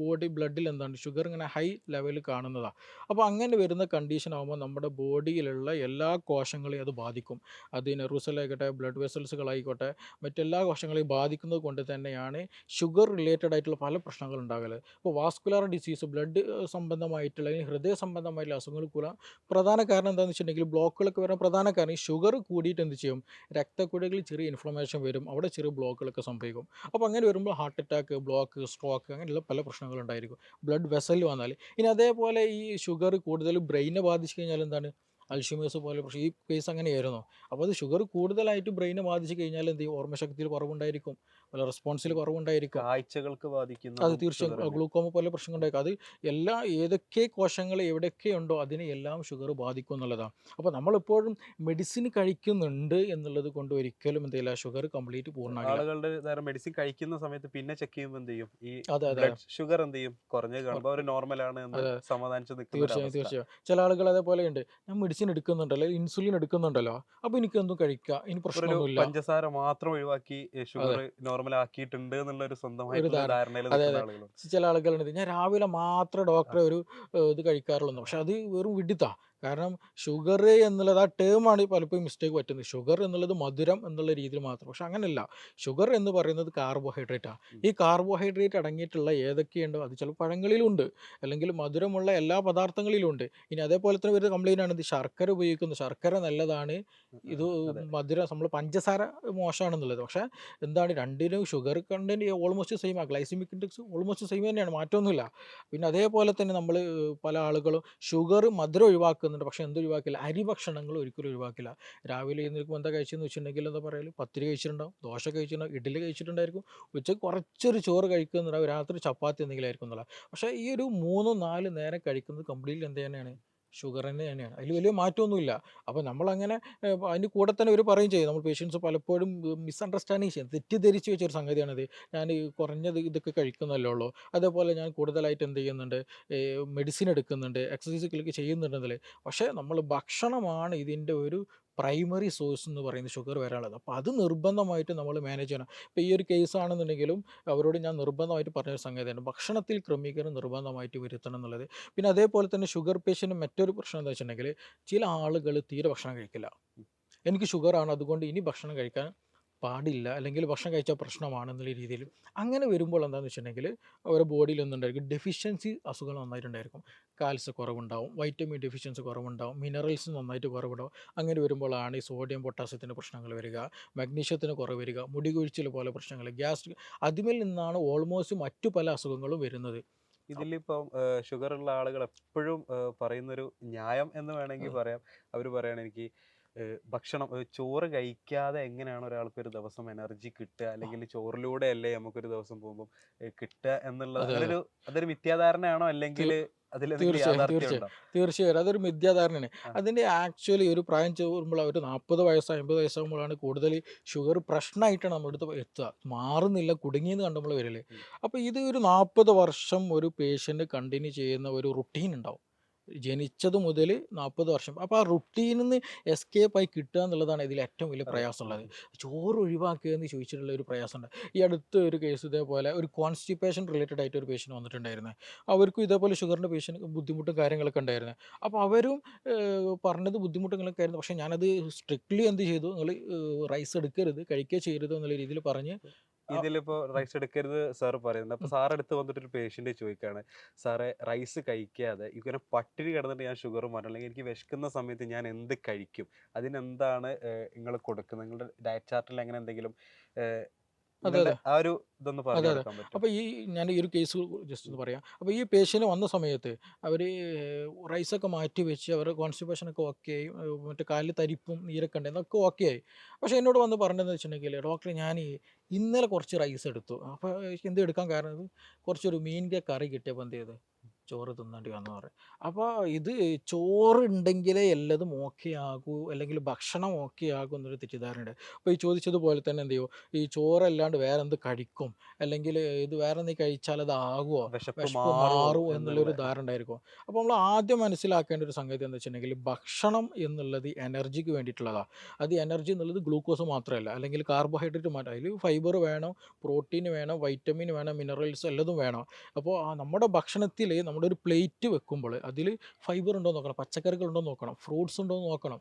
ബോഡി ബ്ലഡിൽ എന്താണ് ഷുഗർ ഇങ്ങനെ ഹൈ ലെവലിൽ കാണുന്നതാണ്. അപ്പോൾ അങ്ങനെ വരുന്ന കണ്ടീഷൻ ആകുമ്പോൾ നമ്മുടെ ബോഡിയിലുള്ള എല്ലാ കോശങ്ങളെയും അത് ബാധിക്കും. അത് നെർവ് സെല്ലായിക്കോട്ടെ, ബ്ലഡ് വെസൽസുകളായിക്കോട്ടെ, മറ്റെല്ലാ കോശങ്ങളെയും ബാധിക്കുന്നത് കൊണ്ട് തന്നെയാണ് ഷുഗർ റിലേറ്റഡ് ആയിട്ടുള്ള പല പ്രശ്നങ്ങളും ഉണ്ടാകല്. ഇപ്പോൾ വാസ്കുലർ ഡിസീസ്, ബ്ലഡ് സംബന്ധമായിട്ടുള്ള അല്ലെങ്കിൽ ഹൃദയ സംബന്ധമായിട്ടുള്ള അസുഖങ്ങൾക്കുള്ള പ്രധാന കാരണം എന്താണെന്ന് വെച്ചിട്ടുണ്ടെങ്കിൽ, ബ്ലോക്കുകളൊക്കെ വരാൻ പ്രധാന കാരണം ഈ ഷുഗർ കൂടിയിട്ട് എന്ത് ചെയ്യും, രക്തക്കുഴലിൽ ചെറിയ ഇൻഫ്ലമേഷൻ വരും, അവിടെ ചെറിയ ബ്ലോക്കുകളൊക്കെ സംഭവിക്കും. അപ്പോൾ അങ്ങനെ വരുമ്പോൾ ഹാർട്ട് അറ്റാക്ക്, ബ്ലോക്ക്, സ്ട്രോക്ക്, അങ്ങനെയുള്ള പല പ്രശ്നങ്ങളുണ്ടായിരിക്കും. ബ്ലഡ് വെസൽ വന്നാൽ ഇനി അതേപോലെ ഈ ഷുഗർ കൂടുതൽ ബ്രെയിനെ ബാധിച്ചു കഴിഞ്ഞാൽ എന്താണ്, അൽഷിമേഴ്സ് പോലെ പ്രശ്നം. ഈ കേസ് അങ്ങനെയായിരുന്നു. അപ്പോൾ അത് ഷുഗർ കൂടുതലായിട്ട് ബ്രെയിനെ ബാധിച്ചു കഴിഞ്ഞാൽ എന്ത് ചെയ്യും, ഓർമ്മശക്തിയിൽ കുറവുണ്ടായിരിക്കും, വല്ല റെസ്പോൺസിൽ കുറവുണ്ടായിരിക്കും. കാഴ്ചകൾക്ക് അത് ബാധിക്കുന്നതും തീർച്ചയായും ഷുഗർ തന്നെ. ഗ്ലൂക്കോമ പോലെ പ്രശ്നം ഉണ്ടായിരിക്കും. അത് എല്ലാ ഏതൊക്കെ കോശങ്ങൾ എവിടെയൊക്കെ ഉണ്ടോ അതിനെ എല്ലാം ഷുഗർ ബാധിക്കും എന്നുള്ളതാണ്. അപ്പോൾ നമ്മളെപ്പോഴും മെഡിസിൻ കഴിക്കുന്നുണ്ട് എന്നുള്ളത് കൊണ്ട് ഒരിക്കലും എന്ത് ചെയ്യില്ല, ഷുഗർ കംപ്ലീറ്റ് പൂർണ്ണമാകില്ല. ആളുകളുടെ നേരെ മെഡിസിൻ കഴിക്കുന്ന സമയത്ത് പിന്നെ ചെക്ക് ചെയ്യുമ്പോൾ എന്ത് ചെയ്യും, ഈ അതെ അതെ ബ്ലഡ് ഷുഗർ എന്ത് ചെയ്യും, കുറഞ്ഞ് അതെ കാണുമ്പോൾ അവർ നോർമലാണ് എന്ന് അതെ സമാധാനിച്ച് നിൽക്കുന്ന ഒരു തീർച്ചയായും അവസ്ഥ. തീർച്ചയായും. ചില ആളുകൾ അതേപോലെ ഉണ്ട്, ഞാൻ മെഡിസിൻ എടുക്കുന്നുണ്ടല്ലോ, ഇൻസുലിൻ എടുക്കുന്നുണ്ടല്ലോ, അപ്പോൾ എനിക്ക് എന്തും കഴിക്കാം, ഇനി ഒരു പ്രശ്നമൊന്നുമില്ല. പഞ്ചസാര മാത്രം ഒഴിവാക്കി ഷുഗർ അതെ നോർമൽ ആക്കിയിട്ടുണ്ട് എന്നുള്ള ഒരു ഒരു സ്വന്തമായിട്ടുള്ള ധാരണ. ധാരണയിൽ അതെ നിൽക്കുന്ന അതെ. ആളുകളുണ്ട്. ചില ആളുകളുണ്ട്, ഞാൻ രാവിലെ മാത്രം ആ, ഡോക്ടറെ ഒരു ഇത് കഴിക്കാറുള്ളൂ. പക്ഷെ അത് വെറും വിഡിത്താ. കാരണം ഷുഗർ എന്നുള്ളത് ആ ടേമാണ് പലപ്പോഴും മിസ്റ്റേക്ക് പറ്റുന്നത്. ഷുഗർ എന്നുള്ളത് മധുരം എന്നുള്ള രീതിയിൽ മാത്രം. പക്ഷെ അങ്ങനെയല്ല. ഷുഗർ എന്ന് പറയുന്നത് കാർബോഹൈഡ്രേറ്റാണ്. ഉം. ഈ കാർബോഹൈഡ്രേറ്റ് അടങ്ങിയിട്ടുള്ള ഏതൊക്കെയുണ്ടോ അത് ചിലപ്പോൾ പഴങ്ങളിലുണ്ട്, അല്ലെങ്കിൽ മധുരമുള്ള എല്ലാ പദാർത്ഥങ്ങളിലും ഉണ്ട്. ഇനി അതേപോലെ തന്നെ ഒരു കംപ്ലൈൻ്റ് ആണ് ഇത് ശർക്കര ഉപയോഗിക്കുന്നത്. ശർക്കര നല്ലതാണ്, ഇത് അതെ. മധുരം നമ്മൾ പഞ്ചസാര മോശമാണെന്നുള്ളത്. പക്ഷേ എന്താണ്, രണ്ടിനും ഷുഗർ കണ്ടന്റ് ഓൾമോസ്റ്റ് സെയിം ആണ്. ഗ്ലൈസിമിക് ഇൻഡെക്സ് ഓൾമോസ്റ്റ് സെയിം തന്നെയാണ്, മാറ്റമൊന്നുമില്ല. പിന്നെ അതേപോലെ തന്നെ നമ്മൾ പല ആളുകളും ഷുഗർ മധുരം ഒഴിവാക്കുന്നുണ്ട്, പക്ഷേ എന്ത് ഒഴിവാക്കില്ല, അരി ഭക്ഷണങ്ങൾ ഒരിക്കലും ഒഴിവാക്കില്ല. രാവിലെ എഴുന്നേൽക്കുമ്പോൾ എന്താ കഴിച്ചതെന്ന് വെച്ചിട്ടുണ്ടെങ്കിൽ എന്താ പറയല്, പത്തിരി കഴിച്ചിട്ടുണ്ടാവും, ദോശ കഴിച്ചിട്ടുണ്ടാവും, ഇഡ്ഡലി കഴിച്ചിട്ടുണ്ടായിരിക്കും, ഉച്ചയ്ക്ക് കുറച്ചൊരു ചോറ് കഴിക്കുന്നുണ്ടാവും, രാത്രി ചപ്പാത്തി എന്തെങ്കിലും ആയിരിക്കും എന്നുള്ള. പക്ഷേ ഈ ഒരു 3-4 നേരം കഴിക്കുന്നത് കംപ്ലീറ്റ്ലി എന്ത് തന്നെയാണ്, ഷുഗർ തന്നെയാണ്. അതിൽ വലിയ മാറ്റമൊന്നുമില്ല. അപ്പോൾ നമ്മളങ്ങനെ അതിൻ്റെ കൂടെ തന്നെ ഒരു പറയും ചെയ്യും, നമ്മൾ പേഷ്യൻസ് പലപ്പോഴും മിസ്അണ്ടർസ്റ്റാൻഡിങ് ചെയ്യും, തെറ്റിദ്ധരിച്ച് വെച്ചൊരു സംഗതിയാണിത്. ഞാൻ ഈ കുറഞ്ഞത് ഇതൊക്കെ കഴിക്കുന്നല്ലേ ഉള്ളൂ, അതേപോലെ ഞാൻ കൂടുതലായിട്ട് എന്ത് ചെയ്യുന്നുണ്ട്, മെഡിസിൻ എടുക്കുന്നുണ്ട്, എക്സസൈസ് ക്ലിക്ക് ചെയ്യുന്നുണ്ടെന്നല്ലേ. പക്ഷേ നമ്മൾ ഭക്ഷണമാണ് ഇതിൻ്റെ ഒരു പ്രൈമറി സോഴ്സ് എന്ന് പറയുന്നത് ഷുഗർ വരാനുള്ളത്. അപ്പോൾ അത് നിർബന്ധമായിട്ട് നമ്മൾ മാനേജ് ചെയ്യണം. ഇപ്പോൾ ഈ ഒരു കേസ് ആണെന്നുണ്ടെങ്കിലും അവരോട് ഞാൻ നിർബന്ധമായിട്ട് പറഞ്ഞൊരു സംഗതിയാണ്, ഭക്ഷണത്തിൽ ക്രമീകരണം നിർബന്ധമായിട്ട് വരുത്തണം എന്നുള്ളത്. പിന്നെ അതേപോലെ തന്നെ ഷുഗർ പേഷ്യൻ്റ് മറ്റൊരു പ്രശ്നം എന്താ വെച്ചിട്ടുണ്ടെങ്കിൽ, ചില ആളുകൾ തീരെ ഭക്ഷണം കഴിക്കില്ല. എനിക്ക് ഷുഗറാണ് അതുകൊണ്ട് ഇനി ഭക്ഷണം കഴിക്കാൻ പാടില്ല, അല്ലെങ്കിൽ ഭക്ഷണം കഴിച്ചാൽ പ്രശ്നമാണെന്നുള്ള രീതിയിൽ. അങ്ങനെ വരുമ്പോൾ എന്താണെന്ന് വെച്ചിട്ടുണ്ടെങ്കിൽ അവരുടെ ബോഡിയിൽ എന്തുണ്ടായിരിക്കും, ഡെഫിഷ്യൻസി അസുഖങ്ങൾ നന്നായിട്ടുണ്ടായിരിക്കും. കാൽസ്യം കുറവുണ്ടാവും, വൈറ്റമിൻ ഡെഫിഷ്യൻസി കുറവുണ്ടാവും, മിനറൽസ് നന്നായിട്ട് കുറവുണ്ടാവും. അങ്ങനെ വരുമ്പോഴാണ് ഈ സോഡിയം പൊട്ടാസ്യത്തിൻ്റെ പ്രശ്നങ്ങൾ വരിക, മഗ്നീഷ്യത്തിന് കുറവ് വരിക, മുടി കൊഴിച്ചിൽ പോലെ പ്രശ്നങ്ങൾ, ഗ്യാസ്ട്രിക്, അതിന്മേൽ നിന്നാണ് ഓൾമോസ്റ്റ് മറ്റു പല അസുഖങ്ങളും വരുന്നത്. ഇതിലിപ്പം ഷുഗർ ഉള്ള ആളുകൾ എപ്പോഴും പറയുന്നൊരു ന്യായം എന്ന് വേണമെങ്കിൽ അ- പറയാം. അവർ പറയാണ്, എനിക്ക് ഭക്ഷണം ചോറ് കഴിക്കാതെ എങ്ങനെയാണ് ഒരാൾക്ക് ഒരു ദിവസം എനർജി കിട്ടുക, അല്ലെങ്കിൽ ചോറിലൂടെ അല്ലേ നമുക്കൊരു ദിവസം പോകുമ്പോൾ കിട്ടുക എന്നുള്ളത്, അതെ അങ്ങനെ അതെ ഒരു അതൊരു മിഥ്യാധാരണയാണോ, അല്ലെങ്കിൽ അതിലെന്തെങ്കിലും തീർച്ചയായും, യാഥാർത്ഥ്യം തീർച്ചയായും, ഉണ്ടോ? തീർച്ചയായും. അതൊരു മിഥ്യാധാരണയാണ്. ആ, അതിൻ്റെ ആക്ച്വലി ഒരു പ്രായം ചേരുമ്പോൾ ഒരു 40 വയസ്സോ 50 വയസ്സാകുമ്പോഴാണ് കൂടുതൽ ഷുഗർ പ്രശ്നമായിട്ടാണ് നമ്മുടെ അടുത്ത് എത്തുക. മാറുന്നില്ല, കുടുങ്ങിയെന്ന് കണ്ട് നമ്മൾ വരല്. ഉം. അപ്പോൾ ഇത് ഒരു 40 വർഷം ഒരു പേഷ്യൻ്റ് കണ്ടിന്യൂ ചെയ്യുന്ന ഒരു റുട്ടീൻ ഉണ്ടാവും. ജനിച്ചത് മുതൽ 40 വർഷം. അപ്പോൾ ആ റുട്ടീനിൽ നിന്ന് എസ്കേപ്പ് ആയി കിട്ടുക എന്നുള്ളതാണ് ഇതിൽ ഏറ്റവും വലിയ അതെ. പ്രയാസമുള്ളത്. ചോറ് ഒഴിവാക്കുക എന്ന് ചോദിച്ചിട്ടുള്ള ഒരു പ്രയാസമുണ്ട്. ഈ അടുത്ത ഒരു കേസ് ഇതേപോലെ ഒരു കോൺസ്റ്റിപ്പേഷൻ റിലേറ്റഡ് ആയിട്ട് ഒരു പേഷ്യൻ്റ് വന്നിട്ടുണ്ടായിരുന്നു. അവർക്കും ഇതേപോലെ ഷുഗറിൻ്റെ ബുദ്ധിമുട്ടും കാര്യങ്ങളൊക്കെ ഉണ്ടായിരുന്നു. അപ്പോൾ അവരും പറഞ്ഞത് ബുദ്ധിമുട്ടുകളൊക്കെ ആയിരുന്നു. പക്ഷേ ഞാനത് സ്ട്രിക്ട്ലി എന്ത് ചെയ്തു, നിങ്ങൾ റൈസ് എടുക്കരുത്, കഴിക്കുകയോ ചെയ്യരുത് എന്നുള്ള രീതിയിൽ പറഞ്ഞ് ഇതിലിപ്പോ റൈസ് എടുക്കരുത് സാർ പറയുന്നുണ്ട്. അപ്പൊ സാർ അടുത്ത് വന്നിട്ട് ഒരു പേഷ്യന്റ് ചോദിക്കാണ്, സാറേ റൈസ് കഴിക്കാതെ ഇങ്ങനെ പട്ടിണി കിടന്നിട്ട് ഞാൻ ഷുഗർ മാറ്റണം, അല്ലെങ്കിൽ എനിക്ക് വിശക്കുന്ന സമയത്ത് ഞാൻ എന്ത് കഴിക്കും, അതിനെന്താണ് നിങ്ങൾ കൊടുക്കുന്നത്, നിങ്ങളുടെ ഡയറ്റ് ചാർട്ടിൽ അങ്ങനെ എന്തെങ്കിലും അതെ നിങ്ങളുടെ അതെ ആ ഒരു ഇതൊന്ന് പറഞ്ഞു അതെ അതെ. കൊടുക്കാൻ പറ്റും? അപ്പോൾ ഞാൻ ഈ ഒരു കേസ് ജസ്റ്റ് ഒന്ന് പറയാം. അപ്പോൾ ഈ പേഷ്യൻ്റ് വന്ന സമയത്ത് അവർ റൈസൊക്കെ മാറ്റി വെച്ച് അവരുടെ കോൺസ്റ്റിപ്പേഷനൊക്കെ ഓക്കെ ആയി, മറ്റേ കാലിൽ തരിപ്പും നീരൊക്കെ ഉണ്ടായിരുന്നു, ഒക്കെ ഓക്കെ ആയി. പക്ഷേ എന്നോട് വന്ന് പറഞ്ഞതെന്ന് വെച്ചിട്ടുണ്ടെങ്കിൽ, ഡോക്ടറെ ഞാൻ ഇന്നലെ കുറച്ച് റൈസ് എടുത്തു. അപ്പോൾ എന്ത് എടുക്കാൻ കാരണം, ഇത് കുറച്ചൊരു മീനിൻ്റെ കറി കിട്ടിയപ്പോൾ എന്ത് ചെയ്ത്, ചോറ് തിന്നേണ്ടി വന്നു പറയും. അപ്പോൾ ഇത് ചോറ് ഉണ്ടെങ്കിലേ എല്ലതും ഓക്കെ ആകൂ, അല്ലെങ്കിൽ ഭക്ഷണം ഓക്കെ ആകും എന്നൊരു തെറ്റിദ്ധാരണയുണ്ട്. അപ്പോൾ ഈ ചോദിച്ചതുപോലെ തന്നെ എന്ത് ചെയ്യും, ഈ ചോറല്ലാണ്ട് വേറെ എന്ത് കഴിക്കും, അല്ലെങ്കിൽ ഇത് വേറെ എന്തെങ്കിലും കഴിച്ചാൽ അതാകുമോ, വിശപ്പ് വിശപ്പ് മാറുമോ മാറുമോ എന്നുള്ള എന്നുള്ളൊരു ധാരണ ഉണ്ടായിരിക്കും. അപ്പോൾ നമ്മൾ ആദ്യം മനസ്സിലാക്കേണ്ട ഒരു സംഗതി എന്താ വെച്ചിട്ടുണ്ടെങ്കിൽ, ഭക്ഷണം എന്നുള്ളത് എനർജിക്ക് വേണ്ടിയിട്ടുള്ളതാണ്. അത് എനർജി എന്നുള്ളത് ഗ്ലൂക്കോസ് മാത്രമല്ല, അല്ലെങ്കിൽ കാർബോഹൈഡ്രേറ്റ് മാത്രം, അതിൽ ഫൈബർ വേണം, പ്രോട്ടീൻ വേണം, വൈറ്റമിൻ വേണം, മിനറൽസ് എല്ലതും വേണം. അപ്പോൾ നമ്മുടെ ഭക്ഷണത്തിൽ നമ്മുടെ ഒരു പ്ലേറ്റ് വെക്കുമ്പോൾ അതിൽ ഫൈബർ ഉണ്ടോ എന്ന് നോക്കണം, പച്ചക്കറികൾ ഉണ്ടോ എന്ന് നോക്കണം, ഫ്രൂട്ട്സ് ഉണ്ടോ എന്ന് നോക്കണം,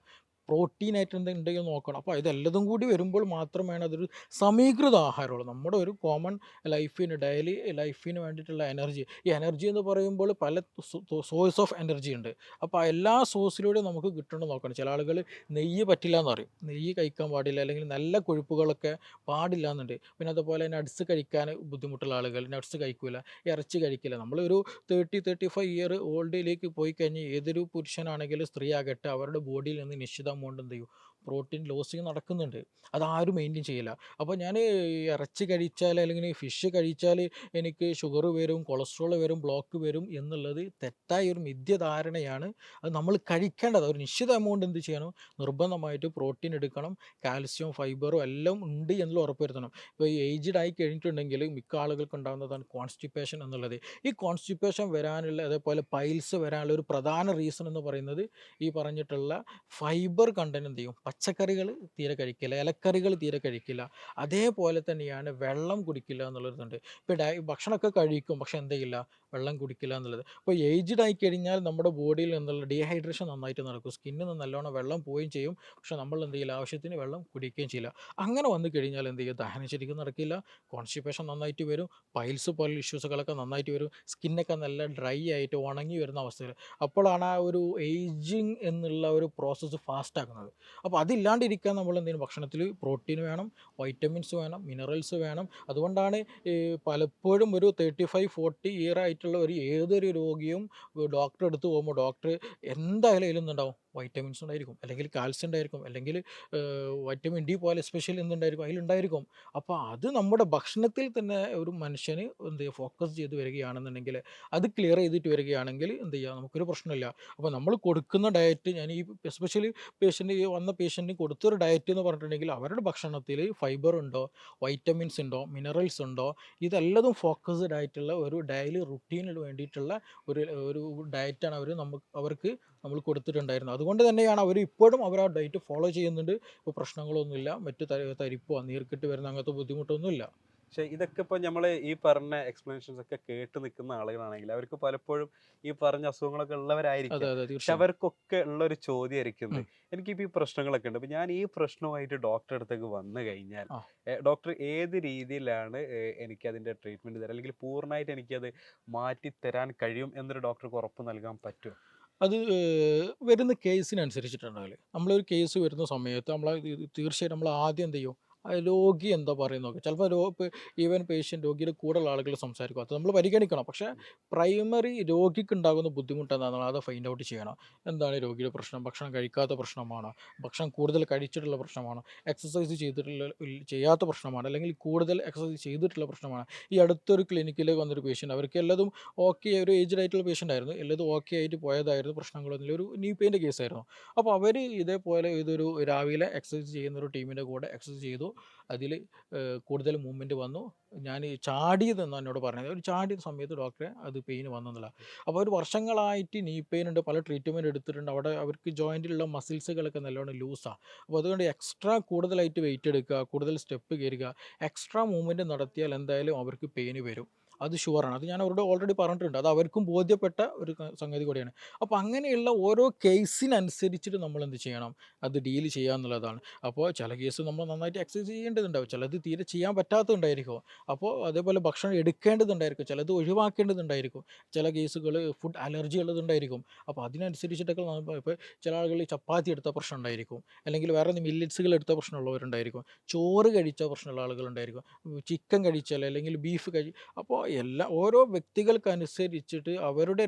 പ്രോട്ടീനായിട്ട് എന്തെങ്കിലും നോക്കണം. അപ്പോൾ ഇതെല്ലതും കൂടി വരുമ്പോൾ മാത്രമാണ് അതൊരു സമീകൃത ആഹാരമുള്ളൂ. നമ്മുടെ ഒരു കോമൺ ലൈഫിന്, ഡെയിലി ലൈഫിന് വേണ്ടിയിട്ടുള്ള എനർജി. ഈ എനർജി എന്ന് പറയുമ്പോൾ പല സോഴ്സ് ഓഫ് എനർജി ഉണ്ട്. അപ്പോൾ എല്ലാ സോഴ്സിലൂടെയും നമുക്ക് കിട്ടണമെന്ന് നോക്കണം. ചില ആളുകൾ നെയ്യ് പറ്റില്ല എന്ന് പറയും, നെയ്യ് കഴിക്കാൻ പാടില്ല, അല്ലെങ്കിൽ നല്ല കൊഴുപ്പുകളൊക്കെ പാടില്ല എന്നുണ്ട്. പിന്നെ അതുപോലെ നട്ട്സ് കഴിക്കാൻ ബുദ്ധിമുട്ടുള്ള ആളുകൾ നട്ട്സ് കഴിക്കില്ല, ഇറച്ചി കഴിക്കില്ല. നമ്മളൊരു 35 ഇയർ ഓൾഡിലേക്ക് പോയി കഴിഞ്ഞ് ഏതൊരു പുരുഷനാണെങ്കിലും സ്ത്രീ ആകട്ടെ, അവരുടെ ബോഡിയിൽ നിന്ന് നിശ്ചിത എമൗണ്ട് എന്ത് ചെയ്യും, പ്രോട്ടീൻ ലോസിങ് നടക്കുന്നുണ്ട്. അതാരും മെയിൻറ്റെയിൻ ചെയ്യില്ല. അപ്പോൾ ഞാൻ ഇറച്ചി കഴിച്ചാൽ അല്ലെങ്കിൽ ഫിഷ് കഴിച്ചാൽ എനിക്ക് ഷുഗർ വരും, കൊളസ്ട്രോൾ വരും, ബ്ലോക്ക് വരും എന്നുള്ളത് തെറ്റായ ഒരു മിഥ്യാധാരണയാണ്. അത് നമ്മൾ കഴിക്കേണ്ടത് ഒരു നിശ്ചിത എമൗണ്ട് എന്ത് ചെയ്യണം, നിർബന്ധമായിട്ട് പ്രോട്ടീൻ എടുക്കണം, കാൽസ്യം ഫൈബറും എല്ലാം ഉണ്ട് എന്നുള്ള ഉറപ്പുവരുത്തണം. ഇപ്പോൾ ഈ ഏജ്ഡ് ആയി കഴിഞ്ഞിട്ടുണ്ടെങ്കിൽ മിക്ക ആളുകൾക്ക് ഉണ്ടാകുന്നതാണ് കോൺസ്റ്റിപ്പേഷൻ എന്നുള്ളത്. ഈ കോൺസ്റ്റിപ്പേഷൻ വരാനുള്ള അതേപോലെ പൈൽസ് വരാനുള്ള ഒരു പ്രധാന റീസൺ എന്ന് പറയുന്നത് ഈ പറഞ്ഞിട്ടുള്ള ഫൈബർ കണ്ടന്റ് എന്ത് ചെയ്യും, പച്ചക്കറികൾ തീരെ കഴിക്കില്ല, ഇലക്കറികൾ തീരെ കഴിക്കില്ല, അതേപോലെ തന്നെയാണ് വെള്ളം കുടിക്കില്ല എന്നുള്ളതുണ്ട്. ഇപ്പോൾ ഭക്ഷണമൊക്കെ കഴിക്കും പക്ഷെ എന്ത് ചെയ്യില്ല, വെള്ളം കുടിക്കില്ല എന്നുള്ളത്. അപ്പോൾ ഏജ്ഡ് ആയി കഴിഞ്ഞാൽ നമ്മുടെ ബോഡിയിൽ നിന്നുള്ള ഡീഹൈഡ്രേഷൻ നന്നായിട്ട് നടക്കും, സ്കിന്നിൽ നിന്ന് നല്ലോണം വെള്ളം പോവുകയും ചെയ്യും, പക്ഷെ നമ്മൾ എന്ത് ചെയ്യില്ല, ആവശ്യത്തിന് വെള്ളം കുടിക്കുകയും ചെയ്യില്ല. അങ്ങനെ വന്നു കഴിഞ്ഞാൽ എന്ത് ചെയ്യും, ദഹനം ശരിക്കും നടക്കില്ല, കോൺസ്റ്റിപ്പേഷൻ നന്നായിട്ട് വരും, പൈൽസ് പോലുള്ള ഇഷ്യൂസുകളൊക്കെ നന്നായിട്ട് വരും, സ്കിന്നൊക്കെ നല്ല ഡ്രൈ ആയിട്ട് ഉണങ്ങി വരുന്ന അവസ്ഥയിൽ. അപ്പോഴാണ് ആ ഒരു ഏജിങ് എന്നുള്ള ഒരു പ്രോസസ്സ് ഫാസ്റ്റ് ആക്കുന്നത്. അപ്പോൾ അതില്ലാണ്ടിരിക്കാൻ നമ്മൾ എന്തെങ്കിലും ഭക്ഷണത്തിൽ പ്രോട്ടീൻ വേണം, വൈറ്റമിൻസ് വേണം, മിനറൽസ് വേണം. അതുകൊണ്ടാണ് പലപ്പോഴും ഒരു 35-40 ഇയർ ആയിട്ടുള്ള ഏതൊരു രോഗിയും ഡോക്ടറെ അടുത്ത് പോകുമ്പോൾ ഡോക്ടർ എന്തായാലും അതിലൊന്നുണ്ടാവും, വൈറ്റമിൻസ് ഉണ്ടായിരിക്കും, അല്ലെങ്കിൽ കാൽസ്യം ഉണ്ടായിരിക്കും, അല്ലെങ്കിൽ വൈറ്റമിൻ ഡി പോലെ എസ്പെഷ്യലി എന്തുണ്ടായിരിക്കും, അതിലുണ്ടായിരിക്കും. അപ്പോൾ അത് നമ്മുടെ ഭക്ഷണത്തിൽ തന്നെ ഒരു മനുഷ്യന് എന്ത് ചെയ്യുക, ഫോക്കസ് ചെയ്ത് വരികയാണെന്നുണ്ടെങ്കിൽ, അത് ക്ലിയർ ചെയ്തിട്ട് വരികയാണെങ്കിൽ എന്ത് ചെയ്യുക, നമുക്കൊരു പ്രശ്നമില്ല. അപ്പോൾ നമ്മൾ കൊടുക്കുന്ന ഡയറ്റ്, ഞാൻ ഈ എസ്പെഷ്യലി വന്ന പേഷ്യൻറ്റിന് കൊടുത്തൊരു ഡയറ്റ് എന്ന് പറഞ്ഞിട്ടുണ്ടെങ്കിൽ അവരുടെ ഭക്ഷണത്തിൽ ഫൈബർ ഉണ്ടോ, വൈറ്റമിൻസ് ഉണ്ടോ, മിനറൽസ് ഉണ്ടോ, ഇതെല്ലതും ഫോക്കസ്ഡ് ആയിട്ടുള്ള ഒരു ഡെയിലി റുട്ടീനിന് വേണ്ടിയിട്ടുള്ള ഒരു ഒരു ഡയറ്റാണ് അവർക്ക് നമ്മൾ കൊടുത്തിട്ടുണ്ടായിരുന്നത്. അതുകൊണ്ട് തന്നെയാണ് അവർ ഇപ്പോഴും അവർ ആ ഡയറ്റ് ഫോളോ ചെയ്യുന്നുണ്ട്. ഇപ്പോൾ പ്രശ്നങ്ങളൊന്നുമില്ല, മറ്റു തരിപ്പോ നീർക്കെട്ട് വരുന്ന അങ്ങനത്തെ ബുദ്ധിമുട്ടൊന്നുമില്ല. പക്ഷേ ഇതൊക്കെ ഇപ്പോൾ നമ്മൾ ഈ പറഞ്ഞ എക്സ്പ്ലനേഷൻസ് ഒക്കെ കേട്ട് നിൽക്കുന്ന ആളുകളാണെങ്കിൽ അവർക്ക് പലപ്പോഴും ഈ പറഞ്ഞ അസുഖങ്ങളൊക്കെ അതെ ഉള്ളവരായിരിക്കാം. അതെ പക്ഷെ തീർച്ചയായും. അവർക്കൊക്കെ ഉള്ളൊരു ചോദ്യമായിരിക്കും ഇത്. ഉം. എനിക്കിപ്പോൾ ഈ പ്രശ്നങ്ങളൊക്കെ ഉണ്ട്. അപ്പോൾ ഞാൻ ഈ പ്രശ്നവുമായിട്ട് ഡോക്ടറെ അടുത്തേക്ക് വന്നു കഴിഞ്ഞാൽ ആ ഡോക്ടർ ഏത് രീതിയിലാണ് എനിക്കതിൻ്റെ ട്രീറ്റ്മെൻറ്റ് തരാം, അല്ലെങ്കിൽ പൂർണ്ണമായിട്ട് എനിക്കത് മാറ്റി തരാൻ കഴിയും എന്നൊരു ഡോക്ടർക്ക് ഉറപ്പ് നൽകാൻ പറ്റുമോ? അത് വരുന്ന കേസിനനുസരിച്ചിട്ടുണ്ടാവില്ലേ. നമ്മളൊരു കേസ് വരുന്ന സമയത്ത് തീർച്ചയായിട്ടും നമ്മൾ ആദ്യം എന്ത് ചെയ്യും, ആ രോഗി എന്താ പറയുന്നത് നോക്കുക. ചിലപ്പോൾ ഈവൻ പേഷ്യൻ്റ് രോഗിയുടെ കൂടെയുള്ള ആളുകൾ സംസാരിക്കും, അത് നമ്മൾ പരിഗണിക്കണം. പക്ഷേ പ്രൈമറി രോഗിക്ക് ഉണ്ടാകുന്ന ബുദ്ധിമുട്ട് എന്താണെന്ന് അത് ഫൈൻഡ് ഔട്ട് ചെയ്യണം. എന്താണ് രോഗിയുടെ പ്രശ്നം, ഭക്ഷണം കഴിക്കാത്ത പ്രശ്നമാണോ, ഭക്ഷണം കൂടുതൽ കഴിച്ചിട്ടുള്ള പ്രശ്നമാണോ, എക്സസൈസ് ചെയ്യാത്ത പ്രശ്നമാണ്, അല്ലെങ്കിൽ കൂടുതൽ എക്സസൈസ് ചെയ്തിട്ടുള്ള പ്രശ്നമാണ്. ഈ അടുത്തൊരു ക്ലിനിക്കിൽ വന്നൊരു പേഷ്യൻ്റ്, അവർക്ക് എല്ലാതും ഓക്കെ, ഒരു ഏജ്ഡ് ആയിട്ടുള്ള പേഷ്യൻ്റ് ആയിരുന്നു, എല്ലാതും ഓക്കെ ആയിട്ട് പോയതായിരുന്നു, പ്രശ്നങ്ങളൊന്നുമില്ല, ഒരു നീ പെയിൻ്റെ കേസായിരുന്നു. അപ്പോൾ അവർ ഇതേപോലെ ഇതൊരു രാവിലെ എക്സസൈസ് ചെയ്യുന്ന ഒരു ടീമിൻ്റെ കൂടെ എക്സസൈസ് ചെയ്തു, അതിൽ കൂടുതൽ മൂവ്മെൻറ്റ് വന്നു. ഞാൻ ചാടിയതെന്നാണ് എന്നോട് പറഞ്ഞത്. ഒരു ചാടിയ സമയത്ത് ഡോക്ടറെ അത് പെയിൻ വന്നെന്നുള്ള. അപ്പോൾ ഒരു വർഷങ്ങളായിട്ട് നീ പെയിൻ ഉണ്ട്, പല ട്രീറ്റ്മെൻറ്റ് എടുത്തിട്ടുണ്ട്, അവിടെ അവർക്ക് ജോയിൻറ്റിലുള്ള മസിൽസുകളൊക്കെ നല്ലോണം ലൂസാണ്. അപ്പോൾ അതുകൊണ്ട് എക്സ്ട്രാ കൂടുതലായിട്ട് വെയിറ്റ് എടുക്കുക, കൂടുതൽ സ്റ്റെപ്പ് കയറുക, എക്സ്ട്രാ മൂവ്മെൻറ്റ് നടത്തിയാൽ എന്തായാലും അവർക്ക് പെയിന് വരും. അത് ഷുവറാണ്. അത് ഞാൻ അവരോട് ഓൾറെഡി പറഞ്ഞിട്ടുണ്ട്. അത് അവർക്കും ബോധ്യപ്പെട്ട ഒരു സംഗതി കൂടിയാണ്. അപ്പോൾ അങ്ങനെയുള്ള ഓരോ കേസിനനുസരിച്ചിട്ട് നമ്മൾ എന്ത് ചെയ്യണം, അത് ഡീൽ ചെയ്യുക എന്നുള്ളതാണ്. അപ്പോൾ ചില കേസ് നമ്മൾ നന്നായിട്ട് എക്സസൈസ് ചെയ്യേണ്ടതുണ്ടാവും, ചിലത് തീരെ ചെയ്യാൻ പറ്റാത്തതുണ്ടായിരിക്കും. അപ്പോൾ അതേപോലെ ഭക്ഷണം എടുക്കേണ്ടതുണ്ടായിരിക്കും, ചിലത് ഒഴിവാക്കേണ്ടതുണ്ടായിരിക്കും, ചില കേസുകൾ ഫുഡ് അലർജി ഉള്ളതുണ്ടായിരിക്കും. അപ്പോൾ അതിനനുസരിച്ചിട്ടൊക്കെ ഇപ്പോൾ ചില ആളുകൾ ചപ്പാത്തി എടുത്ത പ്രശ്നം ഉണ്ടായിരിക്കും, അല്ലെങ്കിൽ വേറെ മില്ലറ്റ്സുകൾ എടുത്ത പ്രശ്നമുള്ളവരുണ്ടായിരിക്കും, ചോറ് കഴിച്ച പ്രശ്നമുള്ള ആളുകളുണ്ടായിരിക്കും, ചിക്കൻ കഴിച്ചാൽ അല്ലെങ്കിൽ ബീഫ് അപ്പോൾ ഓരോ വ്യക്തികൾക്കനുസരിച്ചിട്ട് അവരുടെ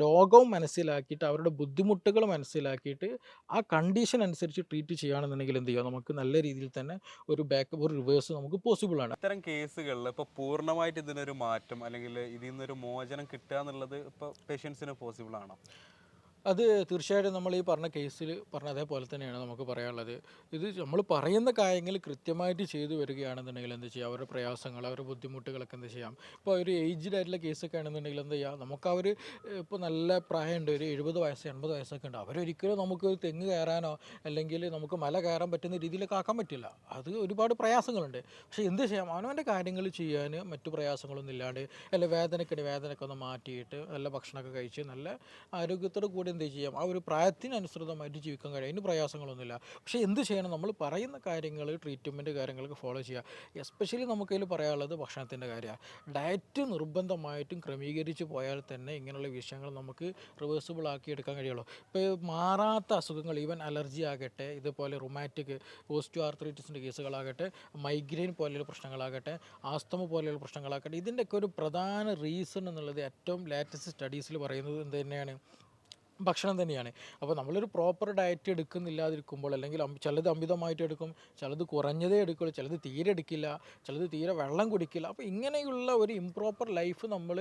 രോഗവും മനസ്സിലാക്കിയിട്ട് അവരുടെ ബുദ്ധിമുട്ടുകൾ മനസ്സിലാക്കിയിട്ട് ആ കണ്ടീഷൻ അനുസരിച്ച് ട്രീറ്റ് ചെയ്യുകയാണെന്നുണ്ടെങ്കിൽ എന്ത് ചെയ്യുക, നമുക്ക് നല്ല രീതിയിൽ തന്നെ ഒരു റിവേഴ്സ് നമുക്ക് പോസിബിളാണ്. ഇത്തരം കേസുകളിൽ ഇപ്പോൾ പൂർണ്ണമായിട്ട് ഇതിനൊരു മാറ്റം അല്ലെങ്കിൽ ഇതിൽ നിന്നൊരു മോചനം കിട്ടുക എന്നുള്ളത് ഇപ്പോൾ പേഷ്യൻസിന് പോസിബിൾ ആണോ? അത് തീർച്ചയായിട്ടും നമ്മൾ ഈ പറഞ്ഞ കേസിൽ പറഞ്ഞ അതേപോലെ തന്നെയാണ് നമുക്ക് പറയാനുള്ളത്. ഇത് നമ്മൾ പറയുന്ന കാര്യങ്ങൾ കൃത്യമായിട്ട് ചെയ്തു വരികയാണെന്നുണ്ടെങ്കിൽ എന്ത് ചെയ്യാം, അവരുടെ പ്രയാസങ്ങൾ, അവരുടെ ബുദ്ധിമുട്ടുകളൊക്കെ എന്ത് ചെയ്യാം. ഇപ്പോൾ ഒരു ഏജ്ഡ് ആയിട്ടുള്ള കേസൊക്കെ ആണെന്നുണ്ടെങ്കിൽ എന്ത് ചെയ്യാം, നമുക്ക് ഇപ്പോൾ നല്ല പ്രായമുണ്ട്, ഒരു 70 വയസ്സ് 80 വയസ്സൊക്കെ ഉണ്ട്, അവരൊരിക്കലും നമുക്ക് തെങ്ങ് കയറാനോ അല്ലെങ്കിൽ നമുക്ക് മല കയറാൻ പറ്റുന്ന രീതിയിലൊക്കെ ആക്കാൻ പറ്റില്ല. അത് ഒരുപാട് പ്രയാസങ്ങളുണ്ട്. പക്ഷേ എന്ത് ചെയ്യാം, അവനവൻ്റെ കാര്യങ്ങൾ ചെയ്യാൻ മറ്റു പ്രയാസങ്ങളൊന്നും ഇല്ലാണ്ട്, അല്ല വേദനയൊക്കെ ഒന്ന് മാറ്റിയിട്ട് നല്ല ഭക്ഷണമൊക്കെ കഴിച്ച് നല്ല ആരോഗ്യത്തോടു കൂടി എന്ത് ചെയ്യാം, ആ ഒരു പ്രായത്തിനനുസൃതമായിട്ട് ജീവിക്കാൻ കഴിയും, അതിന് പ്രയാസങ്ങളൊന്നുമില്ല. പക്ഷേ എന്ത് ചെയ്യണം, നമ്മൾ പറയുന്ന കാര്യങ്ങൾ, ട്രീറ്റ്മെൻറ്റ് കാര്യങ്ങളൊക്കെ ഫോളോ ചെയ്യുക. എസ്പെഷ്യലി നമുക്കതിൽ പറയാനുള്ളത് ഭക്ഷണത്തിൻ്റെ കാര്യമാണ്. ഡയറ്റ് നിർബന്ധമായിട്ടും ക്രമീകരിച്ച് പോയാൽ തന്നെ ഇങ്ങനെയുള്ള വിഷയങ്ങൾ നമുക്ക് റിവേഴ്സിബിൾ ആക്കി എടുക്കാൻ കഴിയുള്ളൂ. ഇപ്പോൾ മാറാത്ത അസുഖങ്ങൾ, ഈവൻ അലർജി ആകട്ടെ, ഇതുപോലെ റുമാറ്റിക് ഓസ്റ്റിയോ ആർത്രൈറ്റിസിൻ്റെ കേസുകളാകട്ടെ, മൈഗ്രെയിൻ പോലെയുള്ള പ്രശ്നങ്ങളാകട്ടെ, ആസ്തമ പോലെയുള്ള പ്രശ്നങ്ങളാകട്ടെ, ഇതിൻ്റെയൊക്കെ ഒരു പ്രധാന റീസൺ എന്നുള്ളത് ഏറ്റവും ലേറ്റസ്റ്റ് സ്റ്റഡീസിൽ പറയുന്നത് എന്ത് തന്നെയാണ്, ഭക്ഷണം തന്നെയാണ്. അപ്പോൾ നമ്മളൊരു പ്രോപ്പർ ഡയറ്റ് എടുക്കുന്നില്ലാതിരിക്കുമ്പോൾ, അല്ലെങ്കിൽ ചിലത് അമിതമായിട്ട് എടുക്കും, ചിലത് കുറഞ്ഞതേ എടുക്കുള്ളൂ, ചിലത് തീരെ എടുക്കില്ല, ചിലത് തീരെ വെള്ളം കുടിക്കില്ല. അപ്പോൾ ഇങ്ങനെയുള്ള ഒരു ഇംപ്രോപ്പർ ലൈഫ് നമ്മൾ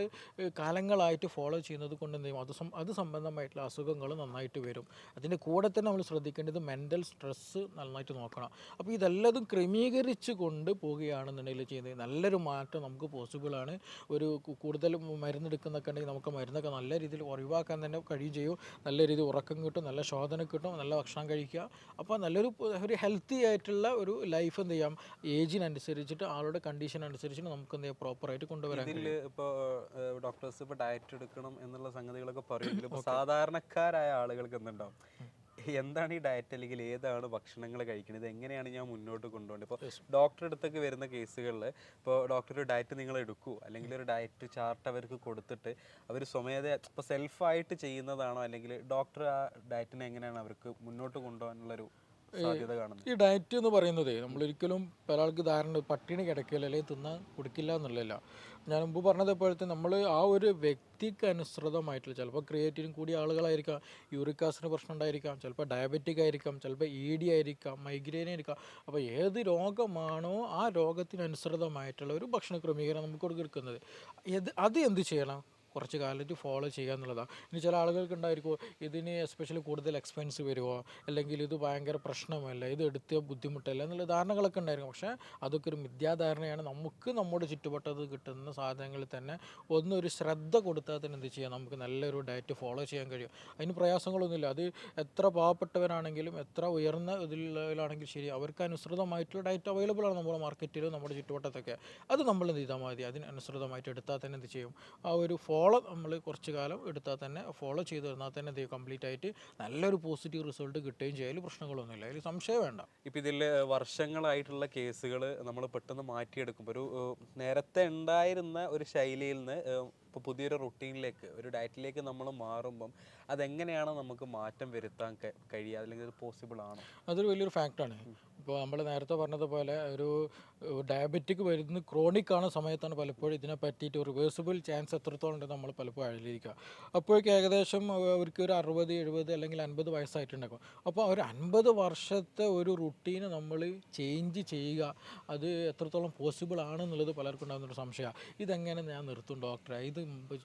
കാലങ്ങളായിട്ട് ഫോളോ ചെയ്യുന്നത് കൊണ്ട് എന്ത് ചെയ്യും, അത് സംബന്ധമായിട്ടുള്ള അസുഖങ്ങൾ നന്നായിട്ട് വരും. അതിൻ്റെ കൂടെ തന്നെ നമ്മൾ ശ്രദ്ധിക്കേണ്ടത് മെൻ്റൽ സ്ട്രെസ്സ് നന്നായിട്ട് നോക്കണം. അപ്പോൾ ഇതെല്ലതും ക്രമീകരിച്ച് കൊണ്ട് പോവുകയാണെന്നുണ്ടെങ്കിൽ ചെയ്യുന്നത് നല്ലൊരു മാറ്റം നമുക്ക് പോസിബിളാണ്. ഒരു കൂടുതൽ മരുന്നെടുക്കുന്നൊക്കെ ഉണ്ടെങ്കിൽ നമുക്ക് മരുന്നൊക്കെ നല്ല രീതിയിൽ ഒഴിവാക്കാൻ തന്നെ കഴിയും ചെയ്യും. നല്ല രീതിയിൽ ഉറക്കം കിട്ടും, നല്ല ശോധന കിട്ടും, നല്ല ഭക്ഷണം കഴിക്കുക. അപ്പോൾ ഒരു ഹെൽത്തി ആയിട്ടുള്ള ഒരു ലൈഫ് എന്ത് ചെയ്യാം, ഏജിനനുസരിച്ചിട്ട് ആളുടെ കണ്ടീഷൻ അനുസരിച്ചിട്ട് നമുക്ക് എന്ത് ചെയ്യാം പ്രോപ്പറായിട്ട് കൊണ്ടുവരാൻ ഇതിൽ കഴിയും. ഇപ്പോൾ ഡോക്ടേഴ്സ് ഇപ്പോൾ ഡയറ്റ് എടുക്കണം എന്നുള്ള സംഗതികളൊക്കെ പറയുമെങ്കിലും ഇപ്പോൾ സാധാരണക്കാരായ ആളുകൾക്ക് എന്തുണ്ടാവും, എന്താണ് ഈ ഡയറ്റ്, അല്ലെങ്കിൽ ഏതാണ് ഭക്ഷണങ്ങൾ കഴിക്കുന്നത്, എങ്ങനെയാണ് ഞാൻ മുന്നോട്ട് കൊണ്ടുപോകേണ്ടത്? ഇപ്പോൾ ഡോക്ടറെ അടുത്തൊക്കെ വരുന്ന കേസുകളിൽ ഇപ്പോൾ ഡോക്ടർ ഒരു ഡയറ്റ് നിങ്ങൾ എടുക്കൂ, അല്ലെങ്കിൽ ഒരു ഡയറ്റ് ചാർട്ട് അവർക്ക് കൊടുത്തിട്ട് അവർ സ്വമേധ ഇപ്പോൾ സെൽഫായിട്ട് ചെയ്യുന്നതാണോ, അല്ലെങ്കിൽ ഡോക്ടർ ആ ഡയറ്റിനെ എങ്ങനെയാണ് അവർക്ക് മുന്നോട്ട് കൊണ്ടുപോകാനുള്ളൊരു സാധ്യത കാണുന്നത്? ഈ ഡയറ്റ് എന്ന് പറയുന്നത് നമ്മളൊരിക്കലും ഒരാൾക്ക് ധാരണ പട്ടിണി കിടക്കില്ല അല്ലെങ്കിൽ തിന്നാൻ കുടിക്കില്ല എന്നുള്ളതല്ല. ഞാൻ മുമ്പ് പറഞ്ഞതുപോലെ തന്നെ നമ്മൾ ആ ഒരു വ്യക്തിക്ക് അനുസൃതമായിട്ടുള്ള, ചിലപ്പോൾ ക്രിയേറ്റിനും കൂടിയ ആളുകളായിരിക്കാം, യൂറിക് ആസിഡിന് പ്രശ്നം ഉണ്ടായിരിക്കാം, ചിലപ്പോൾ ഡയബറ്റിക് ആയിരിക്കാം, ചിലപ്പോൾ ED ആയിരിക്കാം, മൈഗ്രെയിൻ ആയിരിക്കാം. അപ്പോൾ ഏത് രോഗമാണോ ആ രോഗത്തിനനുസൃതമായിട്ടുള്ള ഒരു ഭക്ഷണ ക്രമീകരണം നമുക്ക് കൊടുക്കുന്നത്. അത് എന്ത് ചെയ്യണം, കുറച്ച് കാലത്ത് ഫോളോ ചെയ്യുക എന്നുള്ളതാണ്. ഇനി ചില ആളുകൾക്ക് ഉണ്ടായിരിക്കുമോ ഇതിന് എസ്പെഷ്യലി കൂടുതൽ എക്സ്പെൻസ് വരുമോ, അല്ലെങ്കിൽ ഇത് ഭയങ്കര പ്രശ്നമല്ല, ഇത് എടുത്ത ബുദ്ധിമുട്ടല്ല എന്നുള്ള ധാരണകളൊക്കെ ഉണ്ടായിരിക്കും. പക്ഷേ അതൊക്കെ ഒരു മിഥ്യാധാരണയാണ്. നമുക്ക് നമ്മുടെ ചുറ്റുവട്ടത്ത് കിട്ടുന്ന സാധനങ്ങളിൽ തന്നെ ഒന്നൊരു ശ്രദ്ധ കൊടുത്താൽ തന്നെ എന്ത് ചെയ്യാം, നമുക്ക് നല്ലൊരു ഡയറ്റ് ഫോളോ ചെയ്യാൻ കഴിയും. അതിന് പ്രയാസങ്ങളൊന്നുമില്ല. അത് എത്ര പാവപ്പെട്ടവരാണെങ്കിലും എത്ര ഉയർന്ന ഇതിലാണെങ്കിലും ശരി, അവർക്ക് അനുസൃതമായിട്ടുള്ള ഡയറ്റ് അവൈലബിൾ ആണ് നമ്മുടെ മാർക്കറ്റിൽ, നമ്മുടെ ചുറ്റുവട്ടത്തൊക്കെ. അത് നമ്മൾ എന്ത് ചെയ്താൽ മതി, അതിനനുസൃതമായിട്ട് എടുത്താൽ തന്നെ എന്ത് ചെയ്യും, ആ ഒരു ഫോളോ നമ്മൾ കുറച്ച് കാലം എടുത്താൽ തന്നെ, ഫോളോ ചെയ്ത് തന്നാൽ തന്നെ എന്ത് ചെയ്യും, കംപ്ലീറ്റ് ആയിട്ട് നല്ലൊരു പോസിറ്റീവ് റിസൾട്ട് കിട്ടുകയും ചെയ്യും. അതിൽ പ്രശ്നങ്ങളൊന്നുമില്ല, അതിൽ സംശയം വേണ്ട. ഇപ്പം ഇതിൽ വർഷങ്ങളായിട്ടുള്ള കേസുകൾ നമ്മൾ പെട്ടെന്ന് മാറ്റിയെടുക്കുമ്പോൾ ഒരു നേരത്തെ ഉണ്ടായിരുന്ന ഒരു ശൈലിയിൽ നിന്ന് ഇപ്പോൾ പുതിയൊരു റുട്ടീനിലേക്ക്, ഒരു ഡയറ്റിലേക്ക് നമ്മൾ മാറുമ്പം അതെങ്ങനെയാണ് നമുക്ക് മാറ്റം വരുത്താൻ കഴിയുക, അല്ലെങ്കിൽ അത് പോസിബിൾ ആണോ? അതൊരു വലിയൊരു ഫാക്റ്റാണ്. ഇപ്പോൾ നമ്മൾ നേരത്തെ പറഞ്ഞതുപോലെ ഒരു ഡയബറ്റിക് വരുന്ന ക്രോണിക് ആണ് സമയത്താണ് പലപ്പോഴും ഇതിനെ പറ്റിയിട്ട് റിവേഴ്സിബിൾ ചാൻസ് എത്രത്തോളം ഉണ്ടെന്ന് നമ്മൾ പലപ്പോഴും അറിയിലിരിക്കുക. അപ്പോഴേക്കും ഏകദേശം അവർക്ക് ഒരു 60, 70 അല്ലെങ്കിൽ 50 വയസ്സായിട്ടുണ്ടാക്കും. അപ്പോൾ ഒരു 50 വർഷത്തെ ഒരു റുട്ടീന് നമ്മൾ ചേഞ്ച് ചെയ്യുക, അത് എത്രത്തോളം പോസിബിൾ ആണെന്നുള്ളത് പലർക്കും ഉണ്ടാകുന്നൊരു സംശയമാണ്. ഇതെങ്ങനെ ഞാൻ നിർത്തും ഡോക്ടറെ, ഇത്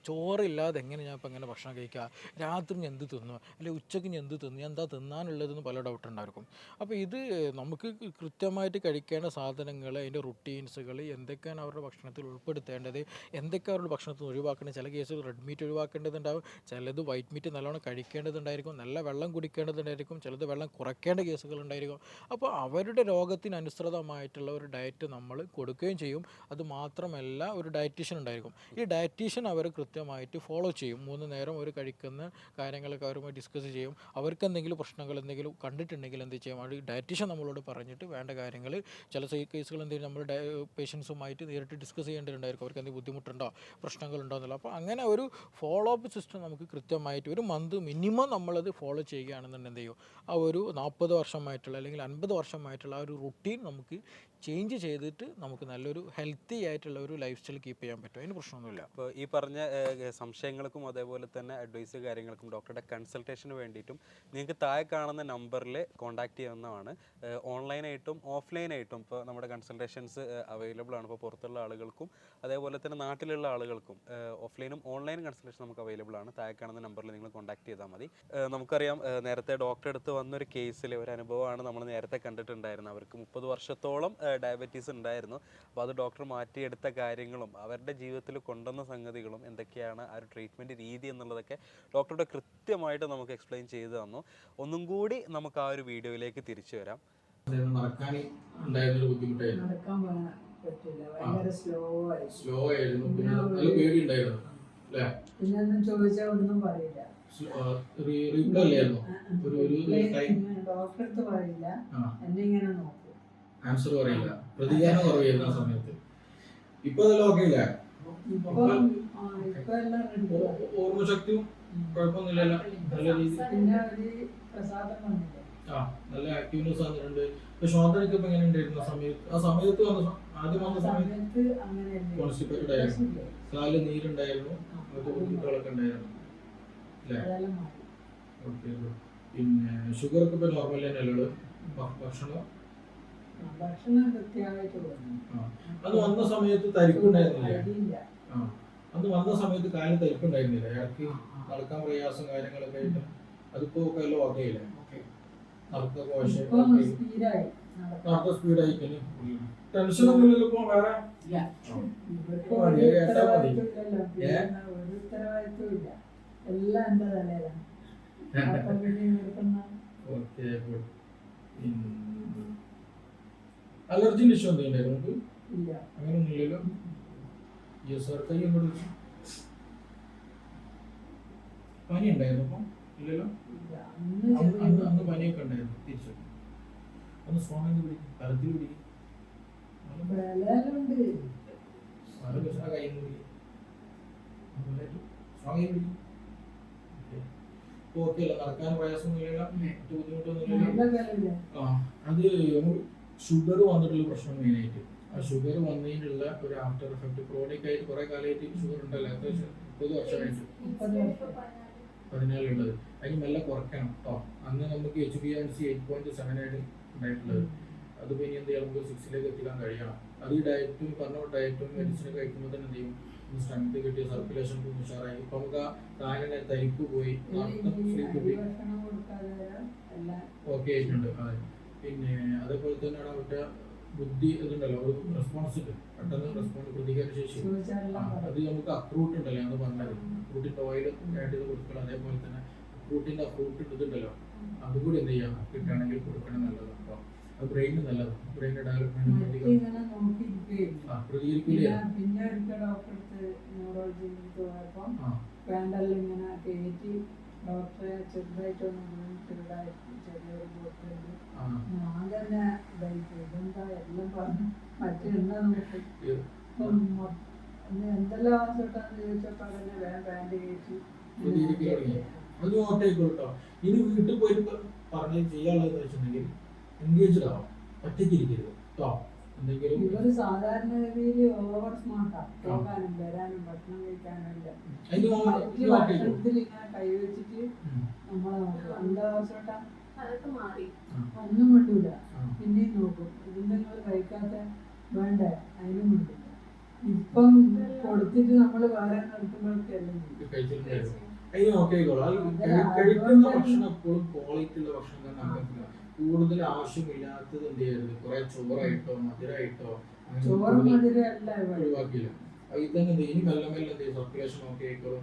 ചോറില്ലാതെ എങ്ങനെ ഞാൻ ഇപ്പം എങ്ങനെ ഭക്ഷണം കഴിക്കുക, രാത്രി ഞാൻ എന്ത് തിന്നു, അല്ലെങ്കിൽ ഉച്ചയ്ക്ക് ഞാൻ എന്ത് തിന്നു, എന്താ തിന്നാനുള്ളതെന്ന് പല ഡൗട്ട് ഉണ്ടായിരിക്കും. അപ്പോൾ ഇത് നമുക്ക് കൃത്യമായിട്ട് കഴിക്കേണ്ട സാധനങ്ങൾ, അതിൻ്റെ റുട്ടീൻസുകൾ, എന്തൊക്കെയാണ് അവരുടെ ഭക്ഷണത്തിൽ ഉൾപ്പെടുത്തേണ്ടത്, എന്തൊക്കെ അവരുടെ ഭക്ഷണത്തിൽ ഒഴിവാക്കേണ്ടത്. ചില കേസുകൾ റെഡ് മീറ്റ് ഒഴിവാക്കേണ്ടതുണ്ടാവും, ചിലത് വൈറ്റ് മീറ്റ് നല്ലോണം കഴിക്കേണ്ടതുണ്ടായിരിക്കും, നല്ല വെള്ളം കുടിക്കേണ്ടതുണ്ടായിരിക്കും, ചിലത് വെള്ളം കുറയ്ക്കേണ്ട കേസുകൾ ഉണ്ടായിരിക്കും. അപ്പോൾ അവരുടെ രോഗത്തിനനുസൃതമായിട്ടുള്ള ഒരു ഡയറ്റ് നമ്മൾ കൊടുക്കുകയും ചെയ്യും. അത് മാത്രമല്ല ഒരു ഡയറ്റീഷ്യൻ ഉണ്ടായിരിക്കും. ഈ ഡയറ്റീഷ്യൻ അവർ കൃത്യമായിട്ട് ഫോളോ ചെയ്യും. 3 നേരം അവർ കഴിക്കുന്ന കാര്യങ്ങളൊക്കെ അവരുമായി ഡിസ്കസ് ചെയ്യും. അവർക്ക് എന്തെങ്കിലും പ്രശ്നങ്ങൾ എന്തെങ്കിലും കണ്ടിട്ടുണ്ടെങ്കിൽ എന്ത് ചെയ്യും, ആ ഡയറ്റീഷ്യൻ നമ്മളോട് പറഞ്ഞിട്ട് വേണ്ട കാര്യങ്ങൾ, ചില കേസുകൾ എന്തെങ്കിലും നമ്മൾ പേഷ്യൻസുമായിട്ട് നേരിട്ട് ഡിസ്കസ് ചെയ്യേണ്ടതുണ്ടായിരിക്കും, അവർക്ക് എന്തെങ്കിലും ബുദ്ധിമുട്ടുണ്ടോ, പ്രശ്നങ്ങളുണ്ടോ എന്നുള്ള. അപ്പോൾ അങ്ങനെ ഒരു ഫോളോ അപ്പ് സിസ്റ്റം നമുക്ക് കൃത്യമായിട്ട് ഒരു മന്ത് മിനിമം നമ്മളത് ഫോളോ ചെയ്യുകയാണെന്നുണ്ടെങ്കിൽ എന്ത് ചെയ്യും, ആ ഒരു 40 വർഷമായിട്ടുള്ള അല്ലെങ്കിൽ 50 വർഷമായിട്ടുള്ള ആ ഒരു റുട്ടീൻ നമുക്ക് ചേഞ്ച് ചെയ്തിട്ട് നമുക്ക് നല്ലൊരു ഹെൽത്തി ആയിട്ടുള്ള ഒരു ലൈഫ് സ്റ്റൈൽ കീപ്പ് ചെയ്യാൻ പറ്റും. അതിന് പ്രശ്നമൊന്നുമില്ല. അപ്പോൾ ഈ പറഞ്ഞ സംശയങ്ങൾക്കും അതേപോലെ തന്നെ അഡ്വൈസ് കാര്യങ്ങൾക്കും ഡോക്ടറുടെ കൺസൾട്ടേഷന് വേണ്ടിയിട്ടും നിങ്ങൾക്ക് താഴെ കാണുന്ന നമ്പറിൽ കോൺടാക്ട് ചെയ്യാവുന്നതാണ്. ഓൺലൈനായിട്ടും ഓഫ്ലൈനായിട്ടും ഇപ്പോൾ നമ്മുടെ കൺസൾട്ടേഷൻസ് അവൈലബിൾ ആണ്. ഇപ്പോൾ പുറത്തുള്ള ആളുകൾക്കും അതേപോലെ തന്നെ നാട്ടിലുള്ള ആളുകൾക്കും ഓഫ്ലൈനും ഓൺലൈനും കൺസൾട്ടേഷൻ നമുക്ക് അവൈലബിൾ ആണ്. താഴെ കാണുന്ന നമ്പറിൽ നിങ്ങൾ കോൺടാക്ട് ചെയ്താൽ മതി. നമുക്കറിയാം നേരത്തെ ഡോക്ടറെ അടുത്ത് വന്നൊരു കേസിൽ ഒരു അനുഭവമാണ് നമ്മൾ നേരത്തെ കണ്ടിട്ടുണ്ടായിരുന്നത്. അവർക്ക് 30 വർഷത്തോളം ഡയബറ്റീസ് ഉണ്ടായിരുന്നു. അപ്പോൾ അത് ഡോക്ടർ മാറ്റിയെടുത്ത കാര്യങ്ങളും അവരുടെ ജീവിതത്തിൽ കൊണ്ടുവന്ന സംഗതികളും എന്തൊക്കെയാണ്, ആ ഒരു ട്രീറ്റ്മെൻറ്റ് രീതി എന്നുള്ളതൊക്കെ ഡോക്ടറുടെ കൃത്യമായിട്ട് നമുക്ക് എക്സ്പ്ലെയിൻ ചെയ്തു തന്നു. ഒന്നും കൂടി നമുക്ക് ആ ഒരു വീഡിയോയിലേക്ക് തിരിച്ചു വരാം. നടക്കാൻ ഉണ്ടായിരുന്നൊരു ബുദ്ധിമുട്ടായിരുന്നു, നടക്കാൻ പറ്റില്ല, ഭയങ്കര സ്ലോ ആയിരുന്നു, പിന്നെ നല്ല പേടി ഉണ്ടായിരുന്നു അല്ലേ, പിന്നെ ഒന്നും ചോദിച്ചാൽ ഒന്നും പറയില്ല, ഡോക്ടറെ അടുത്ത് പറയില്ല, എന്നെ ഇങ്ങനെ നോക്കും, ആൻസർ പറയില്ല, പ്രതികരണം കുറവായിരുന്നു ആ സമയത്ത്. ഇപ്പൊ അതെല്ലാം ഓക്കെ ഇല്ല, ഇപ്പൊ എല്ലാം ഓർമ്മശക്തിയും കുഴപ്പമൊന്നുമില്ലല്ലോ, നല്ല രീതി, പിന്നെ ഒരു പ്രസാദം വന്നില്ല, നല്ല ആക്റ്റീവ്നെസ് വന്നിട്ടുണ്ട്. ഇപ്പൊ ശ്വാസനൊക്കെ ഇപ്പൊ എങ്ങനെ ഉണ്ടായിരുന്നു ആ സമയത്ത് ആദ്യം വന്ന സമയത്ത് കോൺസ്റ്റിപ്പേറ്റഡ് ആയിരുന്നു, കാലിൽ നീരുണ്ടായിരുന്നു, അങ്ങനത്തെ ബുദ്ധിമുട്ടുകളൊക്കെ ഉണ്ടായിരുന്നു അല്ലേ. ഓക്കെ. പിന്നെ ഷുഗർ ഒക്കെ ഇപ്പൊ നോർമൽ തന്നെയല്ലേ ഭക്ഷണം? ഭക്ഷണം കൃത്യമായിട്ട് കൊടുക്കണം. അത് വന്ന സമയത്ത് തരിപ്പുണ്ടായിരുന്നില്ലേ? അരിയില്ല. അന്ന് വന്ന സമയത്ത് കാലിന് തരിപ്പുണ്ടായിരുന്നില്ല, ഇടയ്ക്ക് നടക്കാൻ പ്രയാസം കാര്യങ്ങളൊക്കെ ആയിട്ട്? അതിപ്പോ ഒക്കെ എല്ലാം ഓക്കെ ആയില്ലേ? നടത്തൊക്കെ പക്ഷേ ഇപ്പം സ്പീഡായി നടക്കാൻ. നടത്ത സ്പീഡായി. ടെൻഷനൊന്നും ഇല്ലല്ലോ ഇപ്പൊ വേറെ? ഇവർക്ക് ഒരു ഉത്തരവാദിത്വം ഇല്ലല്ലോ. പിന്നെ ഒരു ഉത്തരവാദിത്വം ഇല്ല, എല്ലാം എന്റെ തലയിലാണ്. അപ്പൊ പിന്നെ ഇവർക്കൊന്നും ഓക്കെ. അലർജിന്റെ ഇഷ്യൂ എന്തെങ്കിലും ഉണ്ടായിരുന്നു നമുക്ക്? ഇല്ല. അങ്ങനെയൊന്നും ഇല്ലല്ലോ. യെസ് സാർ, കൈ അങ്ങോട്ട് വെച്ചു. പനി ഉണ്ടായിരുന്നു അപ്പം? ഇല്ലല്ലോ. ഇല്ല. അന്ന് അന്ന് പനിയൊക്കെ ഉണ്ടായിരുന്നു. തിരിച്ചു ഒന്ന് സ്ട്രോങ് ആയി പിടിക്കും, തലത്തിൽ പിടിക്കും. ബലമുണ്ട്. കൈ പിടിക്കും, സ്ട്രോങ് ആയി പിടിക്കും. ഓക്കെ അല്ല, നടക്കാൻ പ്രയാസമൊന്നും ഇല്ലല്ലോ, ബുദ്ധിമുട്ടൊന്നും ഇല്ലല്ലോ? നല്ല ബലമില്ല. അത് ഷുഗർ വന്നിട്ടുള്ള പ്രശ്നം മെയിനായിട്ട്. ആ ഷുഗർ വന്നതിനുള്ള ഒരു ആഫ്റ്റർ എഫക്ട് ക്രോണിക് ആയിട്ട് കുറെ കാലമായിട്ട് ഷുഗർ ഉണ്ടല്ലോ, അത്യാവശ്യം 30 വർഷമായിട്ട് 14 ഉള്ളത്. അതിന് മെല്ലെ കുറയ്ക്കണം കേട്ടോ. അന്ന് നമുക്ക് HbA1c 8.7 ആയിട്ട് ഉണ്ടായിട്ടുള്ളത്. അത് പിന്നെ എന്ത് ചെയ്യാം, നമുക്ക് 6ലേക്ക് എത്തിക്കാൻ കഴിയണം. അത് ഈ ഡയറ്റും പറഞ്ഞ ഡയറ്റും മെഡിസിനൊക്കെ കഴിക്കുമ്പോൾ തന്നെ എന്ത് ചെയ്യും, സ്ട്രെങ്ത് കിട്ടിയ സർക്കുലേഷൻ ഉഷാറായി. ഇപ്പൊ നമുക്ക് ആ കാലിന് തരിപ്പ് പോയി, സ്ലീപ്പ് കിട്ടി, ഓക്കെ ആയിട്ടുണ്ട്. അതെ. പിന്നെ അതേപോലെ തന്നെയാണ് മറ്റേ ബുദ്ധി ഇതുണ്ടല്ലോ, ഒരു റെസ്പോൺസ് ഉണ്ട്, പെട്ടെന്ന് റെസ്പോണ്ട്, പ്രതികാര ശേഷി. അത് നമുക്ക് അക്രൂട്ട് ഉണ്ടല്ലോ, എന്ന് പറഞ്ഞത് അക്രൂട്ടിന്റെ ഓയിൽ ആഡ് ചെയ്ത് കൊടുക്കണം. അതേപോലെ തന്നെ അക്രൂട്ടിന്റെ ഫ്രൂട്ട് ഇതുണ്ടല്ലോ, അതുകൂടി എന്ത് ചെയ്യാം, കിട്ടുകയാണെങ്കിൽ കൊടുക്കണം, നല്ലതാണ് കേട്ടോ. അത് ബ്രെയിന് നല്ലതാണ്, ബ്രെയിനിന്റെ ഡെവലപ്മെന്റ് പ്രതികരിക്കില്ല. പിന്നെ ഒരിക്കൽ ഡോക്ടർക്ക് ന്യൂറോളജിയിൽ പോയപ്പോൾ വേണ്ടെല്ലാം ഇങ്ങനെ കയറ്റി ഡോക്ടറെ ചെറുതായിട്ടൊന്നും ചെറിയൊരു ബോട്ടുണ്ട്. ഞാൻ തന്നെ ഇതെന്താ എല്ലാം പറഞ്ഞു മറ്റെന്താ നോക്കി എന്തെല്ലാം ആവശ്യപ്പെട്ടാന്ന് ചോദിച്ചപ്പോൾ തന്നെ വേഗം പാൻറ് കയറ്റി. അത് നോട്ടേക്കോട്ടോ. ഇനി വീട്ടിൽ പോയിട്ട് പറഞ്ഞ് ചെയ്യാനുള്ളതെന്ന് വെച്ചിട്ടുണ്ടെങ്കിൽ എൻഗേജ്ഡ് ആവാം, ഒറ്റയ്ക്ക് ഇരിക്കരുത് കേട്ടോ. എന്തെങ്കിലും ഇവര് സാധാരണ ഗതിയിൽ ഓവർ സ്മാർട്ടാണ്, പോകാനും വരാനും ഭക്ഷണം കഴിക്കാനും എല്ലാം. ഭക്ഷണത്തിൽ ഇങ്ങനെ കൈവച്ചിട്ട് നമ്മളെ നോക്കും, എന്താ ആവശ്യപ്പെട്ടാ ഒന്നും വേണ്ടൂല, പിന്നെയും നോക്കും. ഇതിന്റെ നിങ്ങൾ കഴിക്കാത്ത വേണ്ടേ, അതിനും വേണ്ടില്ല. ഇപ്പം കൊടുത്തിട്ട് നമ്മള് വേറെ നടത്തുമ്പോഴേക്കെല്ലാം കഴിക്കുന്ന ഭക്ഷണം എപ്പോഴും ക്വാളിറ്റി ഉള്ള ഭക്ഷണം തന്നെ ആക്കുക. കൂടുതൽ ആവശ്യമില്ലാത്തത് എന്ത് ചെയ്യരുത്, കുറെ ചോറായിട്ടോ മധുരമായിട്ടോ ഒഴിവാക്കില്ല. അതിൽ തന്നെ ഇനി മെല്ലെ മെല്ലെ എന്ത് ചെയ്യും, സർക്കുലേഷൻ ഒക്കെ ആയിക്കോളും.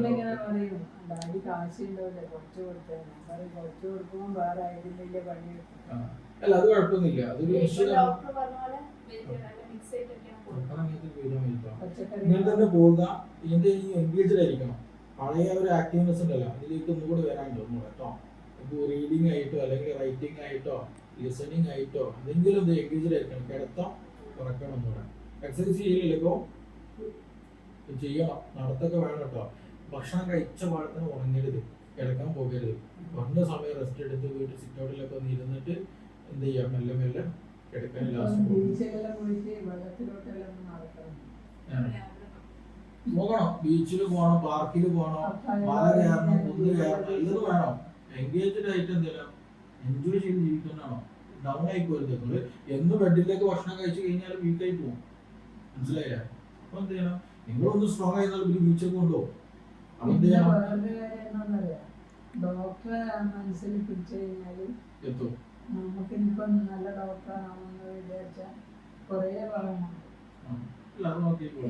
ഇങ്ങനെ പറയും ഡാഡി കാശുണ്ടാവില്ലേ, കുറച്ച് കൊടുത്തേ. പറയും കുറച്ച് കൊടുക്കുമ്പോൾ വേറെ ആയിട്ടില്ലേ പണി കിട്ടും. അല്ല, അത് കുഴപ്പമൊന്നുമില്ല, അതൊരു ഇങ്ങനെ തന്നെ പോവുക. ഇതിന്റെ ഈ എൻഗേജ്ഡ് ആയിരിക്കണം. പഴയ ഒരു ആക്റ്റീവ്നെസ് ഉണ്ടല്ലോ, അതിലേക്ക് ഒന്നുകൂടി വരാനുണ്ട് ഒന്നുകൂടെ കേട്ടോ. ഇപ്പോൾ റീഡിങ് ആയിട്ടോ അല്ലെങ്കിൽ റൈറ്റിംഗ് ആയിട്ടോ ലിസണിങ് ആയിട്ടോ എന്തെങ്കിലും ഇത് എൻഗേജ്ഡ് ആയിരിക്കണം. കിടത്തം കുറയ്ക്കണം ഒന്നുകൂടെ. എക്സസൈസ് ചെയ്യില്ലല്ലോ, ചെയ്യണം, നടത്തൊക്കെ വേണം കേട്ടോ. ഭക്ഷണം കഴിച്ച പാടത്തിന് ഉറങ്ങരുത്, കിടക്കാൻ പോകരുത്. കുറഞ്ഞ സമയം റെസ്റ്റ് എടുത്ത് വീട്ടിൽ സിറ്റൗട്ടിലൊക്കെ ഒന്ന് ഇരുന്നിട്ട് എന്ത് ചെയ്യാം, മെല്ലെ മെല്ലെ കിടക്കാൻ ലാസ്റ്റ് പോകണം. ബീച്ചിൽ പോകണം, പാർക്കിൽ പോകണം, മല കയറണം, കുന്ന് കയറണം, എല്ലതും വേണം. എൻഗേജ്ഡ് ആയിട്ട് എന്തെല്ലാം എൻജോയ് ചെയ്ത് ജീവിക്കുന്നതാണോ. ഡൗൺ ആയി പോരുത്. നിങ്ങള് എന്ന് ബെഡിലേക്ക് ഭക്ഷണം കഴിച്ചു കഴിഞ്ഞാൽ വീക്കായി പോകും, മനസ്സിലായില്ലേ? അപ്പൊ എന്ത് ചെയ്യണം, നിങ്ങളൊന്ന് സ്ട്രോങ് ആയിരുന്നാൽ ബീച്ചിൽ കൊണ്ടുപോകും. അപ്പൊ എന്ത് ചെയ്യണം, ഡോക്ടറെ മനസ്സിൽ പിടിച്ചു കഴിഞ്ഞാല് എത്തും. നമുക്കിനിപ്പം നല്ല ഡോക്ടറാണെന്ന് വിചാരിച്ചാൽ കുറേ പറയണം.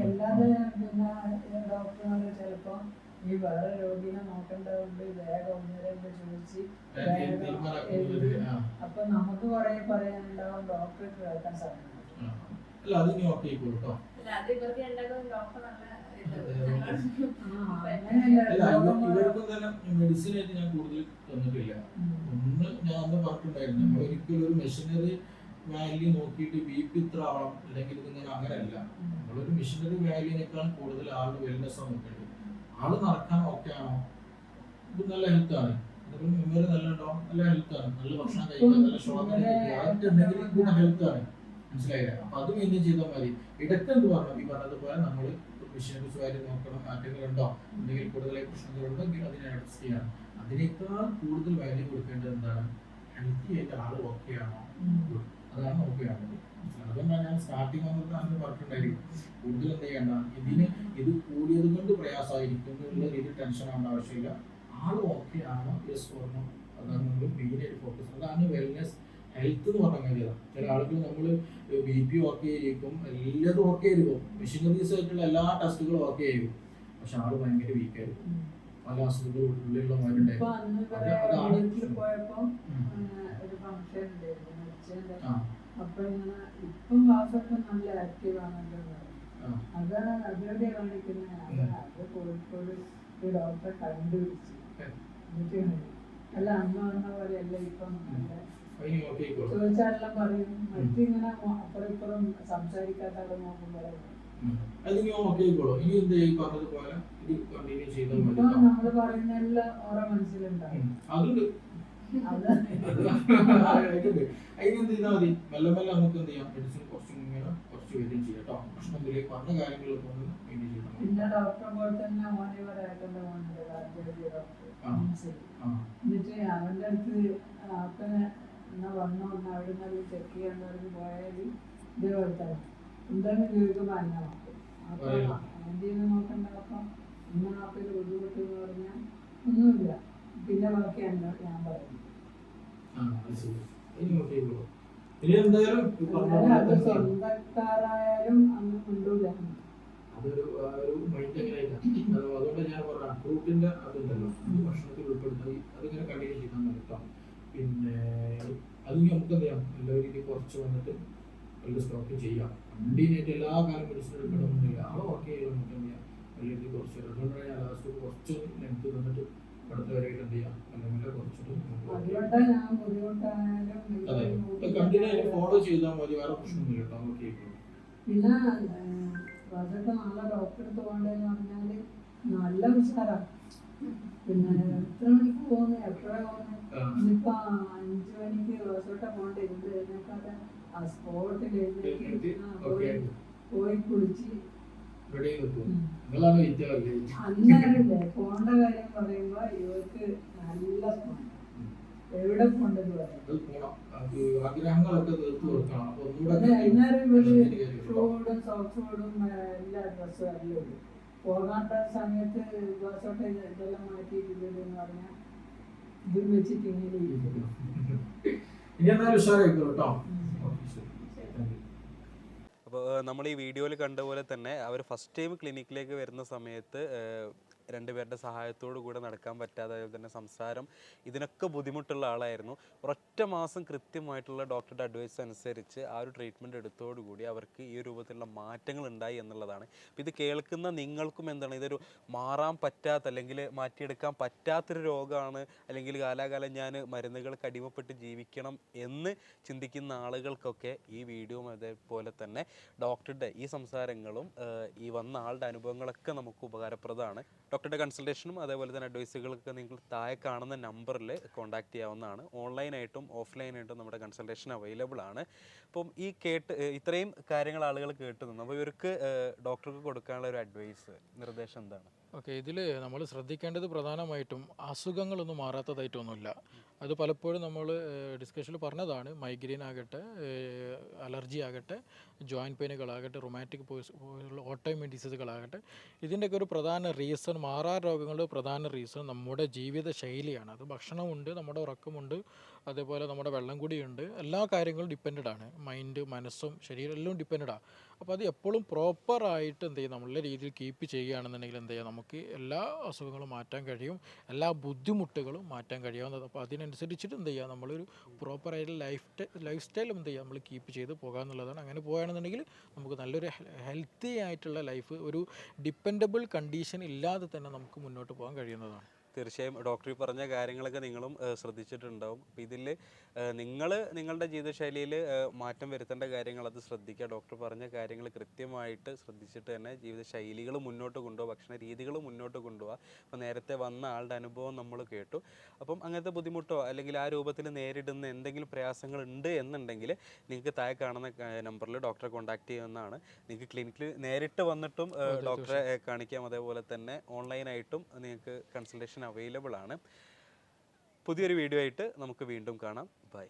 അല്ലാതെ പിന്നെ ഡോക്ടർമാര് ചിലപ്പോ ഈ വേറെ രോഗിനെ നോക്കേണ്ടതുകൊണ്ട് വേഗം ഒന്നിരണ്ട് ചോദിച്ച് അപ്പൊ നമുക്ക് കുറെ പറയാനുണ്ടാവും, ഡോക്ടർക്ക് കേൾക്കാൻ സാധിക്കും. ഇവർക്കും തന്നെ മെഡിസിൻ ആയിട്ട് ഞാൻ കൂടുതൽ തന്നിട്ടില്ല. ഒന്ന് ഞാൻ അന്ന് പറഞ്ഞിട്ടുണ്ടായിരുന്നു, നമ്മൾ ഒരിക്കലും ഒരു മെഷീനറി വാല്യൂ നോക്കിയിട്ട് BP ഇത്ര ആവണം അല്ലെങ്കിൽ ഇതിങ്ങനെ അങ്ങനെയല്ല. നമ്മളൊരു മെഷീനറി വാല്യൂനേക്കാൾ കൂടുതൽ ആളുടെ വെൽനെസ് നോക്കേണ്ടത്. ആള് നടക്കാൻ ഓക്കെ ആണോ, ഇത് നല്ല ഹെൽത്ത് ആണ്, മെമ്മറി നല്ല ഉണ്ടോ, നല്ല ഹെൽത്ത് ആണ്, നല്ല ഭക്ഷണം കഴിക്കുക, നല്ല ശ്വാസം അതൊക്കെ ഉണ്ടെങ്കിൽ ഗുണ ഹെൽത്ത് ആണ്, മനസ്സിലായില്ലേ? അപ്പൊ അത് മെയിൻറ്റെയിൻ ചെയ്താൽ മതി. ഇടയ്ക്ക് എന്ത് പറഞ്ഞു, ഈ പറഞ്ഞതുപോലെ നമ്മൾ മെഷീനറീസുമായിട്ട് നോക്കണം, മാറ്റങ്ങളുണ്ടോ, എന്തെങ്കിലും കൂടുതലായി പ്രശ്നങ്ങളുണ്ടെങ്കിൽ അതിനെ അഡ്ജസ്റ്റ് ചെയ്യണം. അതിനേക്കാൾ കൂടുതൽ വാല്യൂ കൊടുക്കേണ്ടത് എന്താണ്, ഹെൽത്തി ആയിട്ട് ആൾ ഓക്കെ ആണോ, അതാണ് നമുക്ക് വേണ്ടത്. അതുകൊണ്ടാണ് ഞാൻ സ്റ്റാർട്ടിങ് വന്നിട്ട് അന്ന് പറഞ്ഞിട്ടുണ്ടായിരിക്കും കൂടുതൽ എന്ത് ചെയ്യണ്ട, ഇത് കൂടിയത് കൊണ്ട് പ്രയാസമായിരിക്കും എന്നുള്ള രീതിയിൽ ടെൻഷൻ ആവേണ്ട ആവശ്യമില്ല. ആൾ ഓക്കെ ആണോ, യെസ് ഓർണോ, അതാണ് നമ്മൾ മെയിനായിട്ട് ഫോക്കസ്. അതാണ് വെൽനെസ് ഹെൽത്ത് എന്ന് പറഞ്ഞ കാര്യമാണ്. ചില ആളുകൾ നമ്മൾ BP ഓക്കെ ആയിരിക്കും, എല്ലാതും ഓക്കെ ആയിരിക്കും, മെഷീനറീസ് ആയിട്ടുള്ള എല്ലാ ടെസ്റ്റുകളും ഓക്കെ ആയിരിക്കും, പക്ഷെ ആള് ഭയങ്കര വീക്കായിരിക്കും, പല അസുഖങ്ങളും ഉള്ളിലുള്ളവരുണ്ടായിരിക്കും. അപ്പൊ ഇങ്ങനെ ഇപ്പം ക്ലാസ്സൊക്കെ നല്ല ആക്റ്റീവ് ആണല്ലോ. അതാണ് അതിലൂടെ കാണിക്കുന്നത്. അത് കോഴിക്കോട് ഒരു ഡോക്ടറെ കണ്ടുപിടിച്ചു. അല്ല അന്ന് വന്ന പോലെയല്ല ഇപ്പം. ചോദിച്ചാലെല്ലാം പറയും. മറ്റിങ്ങനെ അപ്പുറം ഇപ്പുറം സംസാരിക്കാത്ത ആളെ നോക്കുമ്പോഴേ ഇപ്പൊ നമ്മള് പറയുന്നതെല്ലാം ഓരോ മനസ്സിലുണ്ടാവും. അതിനെന്ത് ചെയ്താൽ മതി, മെല്ലെ മെല്ലെ നമുക്ക് എന്ത് ചെയ്യാം, മെഡിസിൻ കുറച്ച് വരും ചെയ്യാം കേട്ടോ. ഭക്ഷണത്തിലേക്ക് പറഞ്ഞ കാര്യങ്ങളൊക്കെ ഒന്ന് മെയിൻറ്റെയിൻ ചെയ്യണം. പിന്നെ ഡോക്ടറെ പോലെ തന്നെ ഓനിവരായിട്ടുണ്ട് എന്നിട്ട് അവന്റെ അടുത്ത് ആക്കനെ എന്നാ വന്നോ ഒന്ന് അവിടെ നിന്ന് ചെക്ക് ചെയ്യാൻ പോയാൽ ഇതേപോലത്തെ എന്താണ് ചോദിക്കുമ്പോൾ അന്നമാക്കും. അപ്പൊ ആന്റിന്ന് നോക്കണ്ട. അപ്പൊ ഇന്ന ആപ്പിൽ ബുദ്ധിമുട്ട് എന്ന് പറഞ്ഞാൽ ഒന്നുമില്ല. പിന്നെ ബാക്കിയാണ് ഞാൻ പറയുന്നത്. അത് സ്വന്തക്കാരായാലും അന്ന് കൊണ്ടൂല. അതൊരു മൈൻഡ് എങ്ങനെയായിട്ടാണ്. അതുകൊണ്ട് ഞാൻ പറഞ്ഞ ഫ്രൂട്ടിന്റെ അതുണ്ടല്ലോ, ഭക്ഷണത്തിൽ ഉൾപ്പെടുത്തി അതിങ്ങനെ കണ്ടിന്യൂ ചെയ്താൽ നിർത്താം. പിന്നെ അത് നമുക്ക് എന്ത് ചെയ്യാം, എല്ലാ രീതിയിൽ കുറച്ച് വന്നിട്ട് നല്ല സ്റ്റോക്ക് ചെയ്യാം. കണ്ടിന്യൂയിട്ട് എല്ലാ കാലം മെഡിസിൻ എടുക്കണമെന്നില്ല. ആളെ ഓക്കെ ചെയ്താൽ നമുക്ക് എന്ത് ചെയ്യാം, നല്ല രീതിയിൽ കുറച്ച് വരാം. അതുകൊണ്ടാണ് ഞാൻ ലാസ്റ്റ് കുറച്ച് ലെങ്ത് തന്നിട്ട് അടുത്ത വരെയായിട്ട് എന്ത് ചെയ്യാം, അല്ലെങ്കിൽ കുറച്ചിട്ട് അതെ കണ്ടിന്യൂ ആയിട്ട് ഫോളോ ചെയ്താൽ മതി, വേറെ പ്രശ്നമൊന്നുമില്ല കേട്ടോ. ഓക്കെ പിന്നെ അതൊക്കെ നല്ല ഡോക്ടറെ പോകണ്ടെന്ന് പറഞ്ഞാല് നല്ല ഉഷാറാണ്. പിന്നെ എത്ര മണിക്ക് പോകുന്നു, എപ്പോഴാണ് പോകുന്നത്. ഇന്നിപ്പോ 5 മണിക്ക് ദിവസോട്ടെ പോകണ്ട ഇരുന്ന് കഴിഞ്ഞാൽ ആ സ്പോട്ടിൽ പോയി കുളിച്ച് അന്നേരല്ലേ പോണ്ട കാര്യം പറയുമ്പോ ഇവർക്ക് നല്ല എവിടെ പോണ്ടെന്ന് പറയാം. ഷൂടും സോക്സോടും എല്ലാ ഡ്രസ്സും എല്ലാം ഉള്ളു. പോകാത്ത സമയത്ത് ബസ്സോട്ടെ ഇതെല്ലാം മാറ്റിയിട്ടില്ലെന്ന് പറഞ്ഞാൽ ഇത് വെച്ചിട്ട് ഇങ്ങനെ ഇരിക്കുന്നു. അപ്പോൾ നമ്മൾ ഈ വീഡിയോയിൽ കണ്ട പോലെ തന്നെ അവർ ഫസ്റ്റ് ടൈം ക്ലിനിക്കിലേക്ക് വരുന്ന സമയത്ത് രണ്ടുപേരുടെ സഹായത്തോടു കൂടെ നടക്കാൻ പറ്റാതെ, അതുപോലെ തന്നെ സംസാരം ഇതിനൊക്കെ ബുദ്ധിമുട്ടുള്ള ആളായിരുന്നു. ഒരൊറ്റ മാസം കൃത്യമായിട്ടുള്ള ഡോക്ടറുടെ അഡ്വൈസ് അനുസരിച്ച് ആ ഒരു ട്രീറ്റ്മെൻറ്റ് എടുത്തോടുകൂടി അവർക്ക് ഈ രൂപത്തിലുള്ള മാറ്റങ്ങൾ ഉണ്ടായി എന്നുള്ളതാണ്. അപ്പോൾ ഇത് കേൾക്കുന്ന നിങ്ങൾക്കും എന്താണ്, ഇതൊരു മാറാൻ പറ്റാത്ത അല്ലെങ്കിൽ മാറ്റിയെടുക്കാൻ പറ്റാത്തൊരു രോഗമാണ്, അല്ലെങ്കിൽ കാലാകാലം ഞാൻ മരുന്നുകൾക്ക് അടിമപ്പെട്ട് ജീവിക്കണം എന്ന് ചിന്തിക്കുന്ന ആളുകൾക്കൊക്കെ ഈ വീഡിയോയും അതേപോലെ തന്നെ ഡോക്ടറുടെ ഈ സംസാരങ്ങളും ഈ വന്ന ആളുടെ അനുഭവങ്ങളൊക്കെ നമുക്ക് ഉപകാരപ്രദമാണ്. ഡോക്ടറുടെ കൺസൾട്ടേഷനും അതേപോലെ തന്നെ അഡ്വൈസുകളൊക്കെ നിങ്ങൾ താഴെ കാണുന്ന നമ്പറിൽ കോൺടാക്ട് ചെയ്യാവുന്നതാണ്. ഓൺലൈനായിട്ടും ഓഫ്ലൈനായിട്ടും നമ്മുടെ കൺസൾട്ടേഷൻ അവൈലബിൾ ആണ്. അപ്പം ഈ ഇത്രയും കാര്യങ്ങൾ ആളുകൾ കേട്ടു നിന്നു. അപ്പോൾ ഇവർക്ക് ഡോക്ടർക്ക് കൊടുക്കാനുള്ള ഒരു അഡ്വൈസ്, നിർദ്ദേശം എന്താണ്? ഓക്കെ, ഇതിൽ നമ്മൾ ശ്രദ്ധിക്കേണ്ടത് പ്രധാനമായിട്ടും അസുഖങ്ങളൊന്നും മാറാത്തതായിട്ടൊന്നുമില്ല. അത് പലപ്പോഴും നമ്മൾ ഡിസ്കഷനിൽ പറഞ്ഞതാണ്. മൈഗ്രെയിൻ ആകട്ടെ, അലർജി ആകട്ടെ, ജോയിൻറ്റ് പെയിനുകളാകട്ടെ, റൊമാറ്റിക് പോലുള്ള ഓട്ടോഇമ്യൂൺ ഡിസീസുകളാകട്ടെ, ഇതിൻ്റെയൊക്കെ ഒരു പ്രധാന റീസൺ, മാറാ രോഗങ്ങളുടെ പ്രധാന റീസൺ നമ്മുടെ ജീവിത ശൈലിയാണ്. അത് ഭക്ഷണമുണ്ട്, നമ്മുടെ ഉറക്കമുണ്ട്, അതേപോലെ നമ്മുടെ വെള്ളം കുടിയുണ്ട്, എല്ലാ കാര്യങ്ങളും ഡിപ്പെൻഡഡ് ആണ്. മൈൻഡ്, മനസ്സും ശരീരം എല്ലാം ഡിപ്പെൻഡഡാണ്. അപ്പോൾ അത് എപ്പോഴും പ്രോപ്പറായിട്ട് എന്ത് ചെയ്യും, നമ്മളുടെ രീതിയിൽ കീപ്പ് ചെയ്യുകയാണെന്നുണ്ടെങ്കിൽ എന്ത് ചെയ്യുക, നമുക്ക് എല്ലാ അസുഖങ്ങളും മാറ്റാൻ കഴിയും, എല്ലാ ബുദ്ധിമുട്ടുകളും മാറ്റാൻ കഴിയാവുന്നത്. അപ്പോൾ അതിനനുസരിച്ചിട്ട് എന്ത് ചെയ്യുക, നമ്മളൊരു പ്രോപ്പറായിട്ട് ലൈഫ് സ്റ്റൈൽ എന്ത് ചെയ്യുക, നമ്മൾ കീപ്പ് ചെയ്ത് പോകുക എന്നുള്ളതാണ്. അങ്ങനെ പോകുകയാണെന്നുണ്ടെങ്കിൽ നമുക്ക് നല്ലൊരു ഹെൽത്തി ആയിട്ടുള്ള ലൈഫ്, ഒരു ഡിപ്പെൻഡബിൾ കണ്ടീഷൻ ഇല്ലാതെ തന്നെ നമുക്ക് മുന്നോട്ട് പോകാൻ കഴിയുന്നതാണ്. തീർച്ചയായും ഡോക്ടർ ഈ പറഞ്ഞ കാര്യങ്ങളൊക്കെ നിങ്ങളും ശ്രദ്ധിച്ചിട്ടുണ്ടാവും. അപ്പം ഇതിൽ നിങ്ങൾ നിങ്ങളുടെ ജീവിതശൈലിയിൽ മാറ്റം വരുത്തേണ്ട കാര്യങ്ങൾ അത് ശ്രദ്ധിക്കുക. ഡോക്ടർ പറഞ്ഞ കാര്യങ്ങൾ കൃത്യമായിട്ട് ശ്രദ്ധിച്ചിട്ട് തന്നെ ജീവിതശൈലികൾ മുന്നോട്ട് കൊണ്ടുപോകുക, ഭക്ഷണ രീതികൾ മുന്നോട്ട് കൊണ്ടുപോകുക. അപ്പോൾ നേരത്തെ വന്ന ആളുടെ അനുഭവം നമ്മൾ കേട്ടു. അപ്പം അങ്ങനത്തെ ബുദ്ധിമുട്ടോ അല്ലെങ്കിൽ ആ രൂപത്തിൽ നേരിടുന്ന എന്തെങ്കിലും പ്രയാസങ്ങൾ ഉണ്ട് എന്നുണ്ടെങ്കിൽ നിങ്ങൾക്ക് താഴെ കാണുന്ന നമ്പറിൽ ഡോക്ടറെ കോൺടാക്ട് ചെയ്യുന്നതാണ്. നിങ്ങൾക്ക് ക്ലിനിക്കിൽ നേരിട്ട് വന്നിട്ടും ഡോക്ടറെ കാണിക്കാം. അതേപോലെ തന്നെ ഓൺലൈനായിട്ടും നിങ്ങൾക്ക് കൺസൾട്ടേഷൻ അവൈലബിൾ ആണ്. പുതിയൊരു വീഡിയോ ആയിട്ട് നമുക്ക് വീണ്ടും കാണാം. ബൈ.